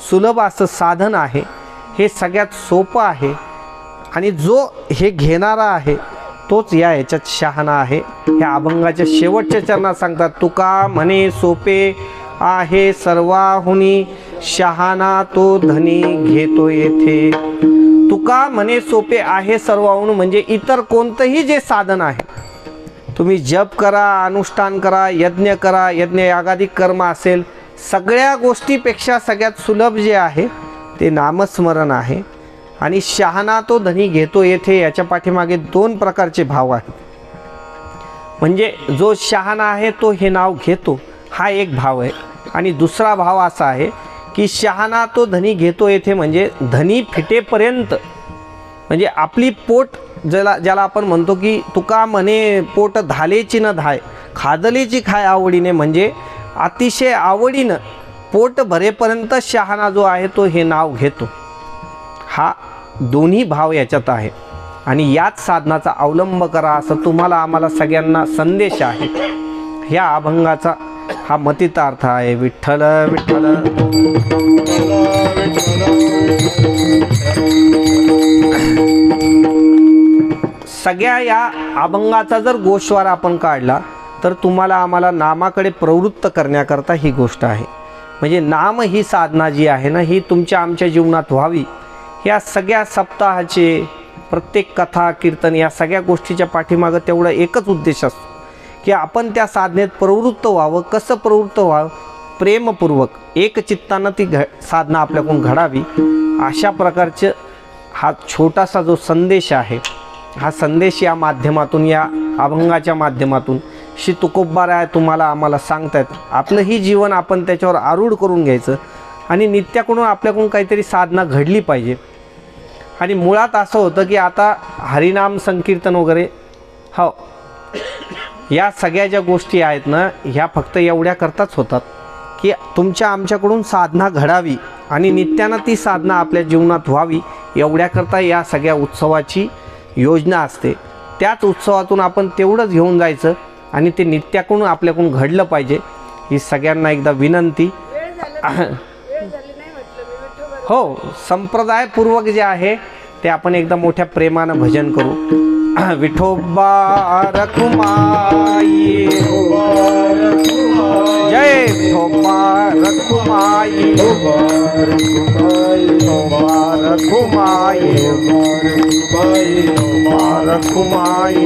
[SPEAKER 3] सुलभ असं साधन आहे, हे सगळ्यात सोपं आहे. आणि जो हे घेणारा आहे तोच याच्यात शहाणा आहे. ह्या अभंगाच्या शेवटच्या चरणात सांगतात तुका म्हणे सोपे आहे सर्वाहुनी शहाणा तो धनी घेतो येथे. तुका म्हणे सोपे आहे सर्वाहुन म्हणजे इतर कोणतंही जे साधन आहे, तुम्ही जप करा, अनुष्ठान करा, यज्ञ करा, यज्ञ यागादी कर्म असेल, सगळ्या गोष्टीपेक्षा सगळ्यात सुलभ जे आहे ते नामस्मरण आहे. आणि शहाणा तो धनी घेतो येथे याच्या पाठीमागे 2 प्रकारचे भाव आहेत. म्हणजे जो शहाणा आहे तो हे नाव घेतो हा एक भाव आहे. आणि दुसरा भाव असा आहे की शहाणा तो धनी घेतो येथे म्हणजे धनी फिटेपर्यंत, म्हणजे आपली पोट ज्याला आपण म्हणतो की तुका म्हणे पोट धालेची न धाय खादलेची खाय आवडीने, म्हणजे अतिशय आवडीनं पोट भरेपर्यंत शहाणा जो आहे तो हे नाव घेतो. हा दोन्ही भाव याच्यात आहे आणि याच साधनाचा अवलंब करा असं तुम्हाला आम्हाला सगळ्यांना संदेश आहे. ह्या अभंगाचा हा मतितार्थ आहे. विठ्ठल विठ्ठल. सगळ्या या अभंगाचा जर गोषवार आपण काढला तर तुम्हाला आम्हाला नामाकडे प्रवृत्त करण्याकरता ही गोष्ट आहे. म्हणजे नाम ही साधना जी आहे ना, ही तुमच्या आमच्या जीवनात व्हावी. या सगळ्या सप्ताहाचे प्रत्येक कथा कीर्तन या सगळ्या गोष्टीच्या पाठीमागं तेवढा एकच उद्देश असतो की आपण त्या साधनेत प्रवृत्त व्हावं. कसं प्रवृत्त व्हावं? प्रेमपूर्वक एक चित्तानं ती साधना आपल्याकडून घडावी. अशा प्रकारचं हा छोटासा जो संदेश आहे, हा संदेश या माध्यमातून, या अभंगाच्या माध्यमातून श्री तुकोबाराय तुम्हाला आम्हाला सांगतायत. आपलंही जीवन आपण त्याच्यावर आरूढ करून घ्यायचं आणि नित्याकडून आपल्याकडून काहीतरी साधना घडली पाहिजे. आणि मुळात असं होतं की आता हरिनाम संकीर्तन वगैरे हो या सगळ्या ज्या गोष्टी आहेत ना, ह्या फक्त एवढ्या करताच होतात की तुमच्या आमच्याकडून साधना घडावी आणि नित्यानं ती साधना आपल्या जीवनात व्हावी. एवढ्याकरता या सगळ्या उत्सवाची योजना असते. त्याच उत्सवातून आपण तेवढंच घेऊन जायचं आणि ते नित्याकडून आपल्याकडून घडलं पाहिजे. ही सगळ्यांना एकदा विनंती. हो, संप्रदायपूर्वक जे आहे ते आपण एकदा मोठ्या प्रेमानं भजन करू. विठोबा रखुमाई जय विठोबा रखुमाई रखुमाई रखुमाई रखुमाई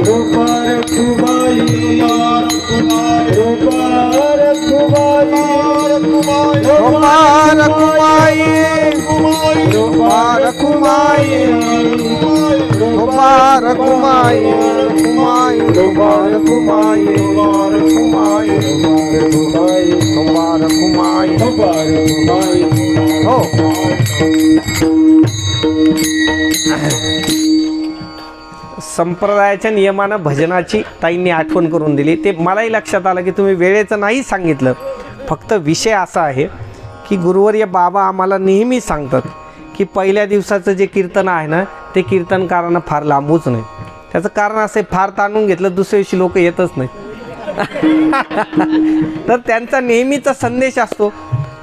[SPEAKER 3] हो. संप्रदायाच्या नियमानं भजनाची ताईंनी आठवण करून दिली. ते मलाही लक्षात आलं की तुम्ही वेळेचं नाही सांगितलं. फक्त विषय असा आहे की गुरुवर्य बाबा आम्हाला नेहमी सांगतात की पहिल्या दिवसाचं जे कीर्तन आहे ना, ते कीर्तनकारांना फार लांबूच नाही. त्याचं कारण असं फार ताणून घेतलं दुसऱ्या दिवशी लोक येतच नाही. तर त्यांचा नेहमीचा संदेश असतो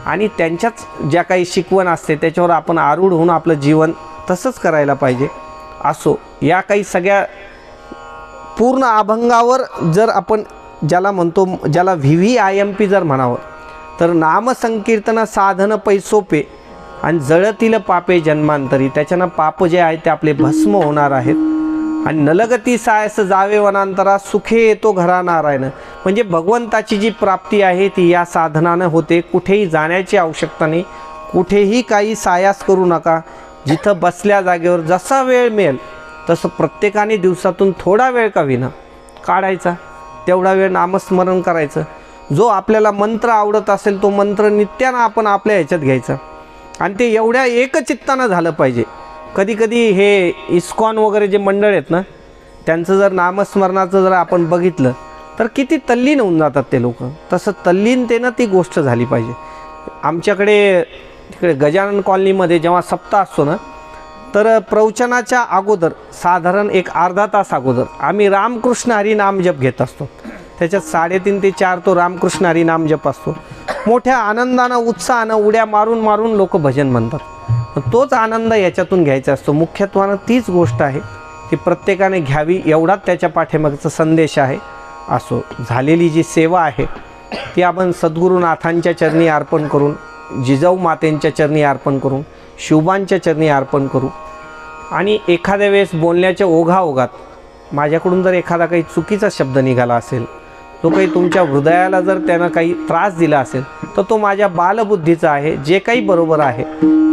[SPEAKER 3] आणि त्यांच्याच ज्या काही शिकवण असते त्याच्यावर आपण आरूढ होऊन आपलं जीवन तसंच करायला पाहिजे. असो, या काही सगळ्या पूर्ण अभंगावर जर आपण ज्याला म्हणतो, ज्याला VVIMP जर म्हणावं तर नामसंकीर्तन साधन पैसोपे आणि जळतील पापे जन्मांतरी. त्याच्यानं पाप जे आहे ते आपले भस्म होणार आहेत. आणि नलगती सायस जावे वनांतरा सुखे येतो घरा नारायण. म्हणजे भगवंताची जी प्राप्ती आहे ती या साधनानं होते. कुठेही जाण्याची आवश्यकता नाही, कुठेही काही सायास करू नका. जिथं बसल्या जागेवर जसा वेळ मिळेल तसं प्रत्येकाने दिवसातून थोडा वेळ का विना काढायचा, तेवढा वेळ नामस्मरण करायचं. जो आपल्याला मंत्र आवडत असेल तो मंत्र नित्यानं आपण आपल्या ह्याच्यात घ्यायचा आणि ते एवढ्या एकचित्तानं झालं पाहिजे. कधीकधी हे इस्कॉन वगैरे जे मंडळ आहेत ना, त्यांचं जर नामस्मरणाचं जर आपण बघितलं तर किती तल्लीन होऊन जातात ते लोक. तसं तल्लीनतेनं ती गोष्ट झाली पाहिजे. आमच्याकडे तिकडे गजानन कॉलनीमध्ये जेव्हा सप्ताह असतो ना, तर प्रवचनाच्या अगोदर साधारण एक अर्धा तास अगोदर आम्ही रामकृष्ण हरी नाम जप घेत असतो. त्याच्यात 3:30 ते 4 तो रामकृष्ण हरी नाम जप असतो. मोठ्या आनंदानं उत्साहानं उड्या मारून मारून लोक भजन म्हणतात. तोच आनंद याच्यातून घ्यायचा असतो. मुख्यत्वानं तीच गोष्ट आहे ती प्रत्येकाने घ्यावी, एवढाच त्याच्या पाठीमागचा संदेश आहे. असो, झालेली जी सेवा आहे ती आपण सद्गुरुनाथांच्या चरणी अर्पण करून, जिजाऊ मातेंच्या चरणी अर्पण करून, शिवबांच्या चरणी अर्पण करू. आणि एखाद्या वेळेस बोलण्याच्या ओघाओघात माझ्याकडून जर एखादा काही चुकीचा शब्द निघाला असेल, तो काही तुमच्या हृदयाला जर त्यानं काही त्रास दिला असेल, तर तो माझ्या बालबुद्धीचा आहे. जे काही बरोबर आहे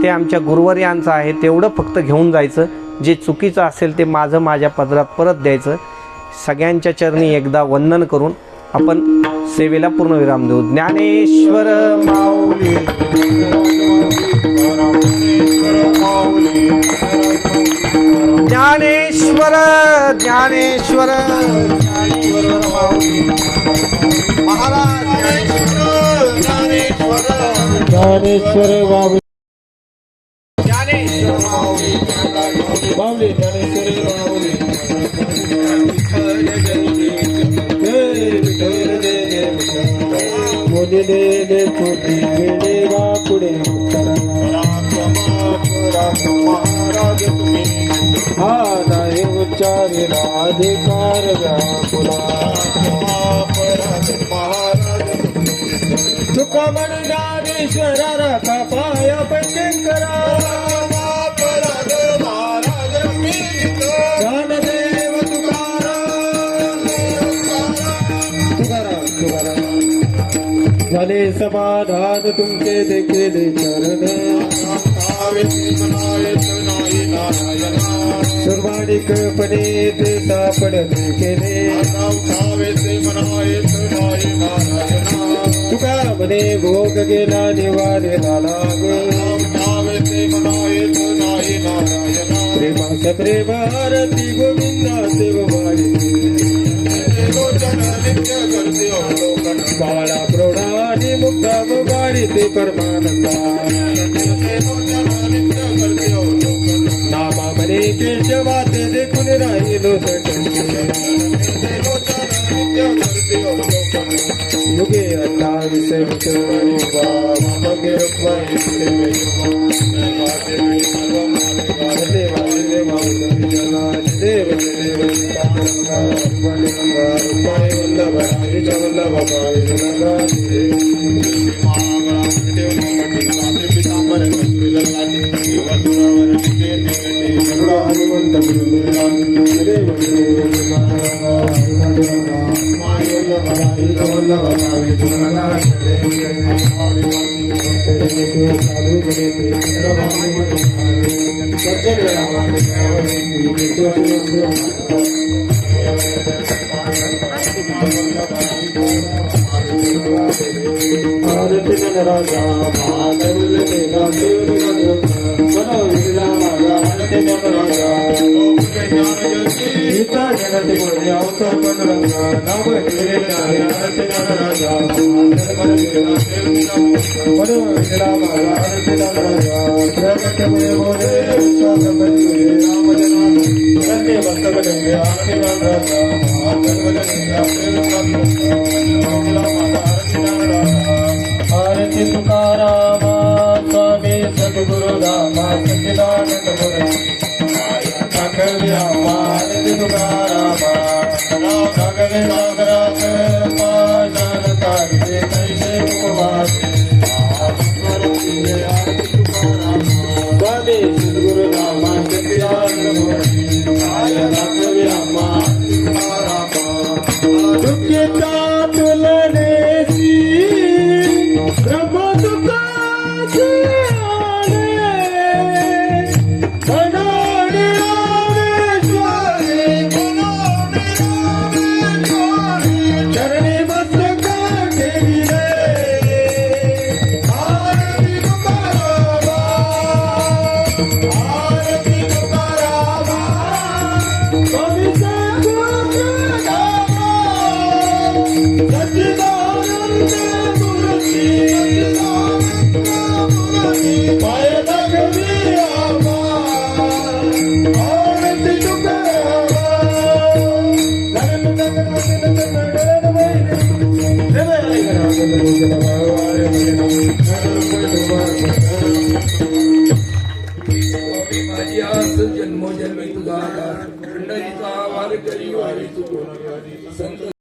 [SPEAKER 3] ते आमच्या गुरुवर्यांचं आहे. तेवढं फक्त घेऊन जायचं. जे चुकीचं असेल ते माझ्या पदरात परत द्यायचं. सगळ्यांच्या चरणी एकदा वंदन करून आपण सेवेला पूर्णविराम देऊ. ज्ञानेश्वर माऊली ज्ञानेश्वर ज्ञानेश्वर ज्ञानेश्वर ज्ञानेश्वर माऊली महाराज ज्ञानेश्वर
[SPEAKER 2] ज्ञानेश्वर बाबू
[SPEAKER 3] ज्ञानेश्वर माऊली
[SPEAKER 2] बावले ज्ञानेश्वर बावले मोदी दे पुढे वेडे पुढे
[SPEAKER 3] महाराज तुम्ही
[SPEAKER 2] हा नाही उच्चारिला अधिकार व्यापुला तुका म्हण ज्ञानेश्वरा राखा पाया पंचकरा ज्ञानदेव तुकाराम झाले समाधान तुमचे देखील चरण सुरवाणिकपणे ते सापडले केले तुका म्हणे भोग गेला निवारेला लाग प्रेमास प्रेम आरती गोविंदा देव बाळा प्रौढा आणि मुक्ता गाडी ते परमानंदा नामा म्हणे केशवा ते देखून राहिलो युगे
[SPEAKER 5] 'संत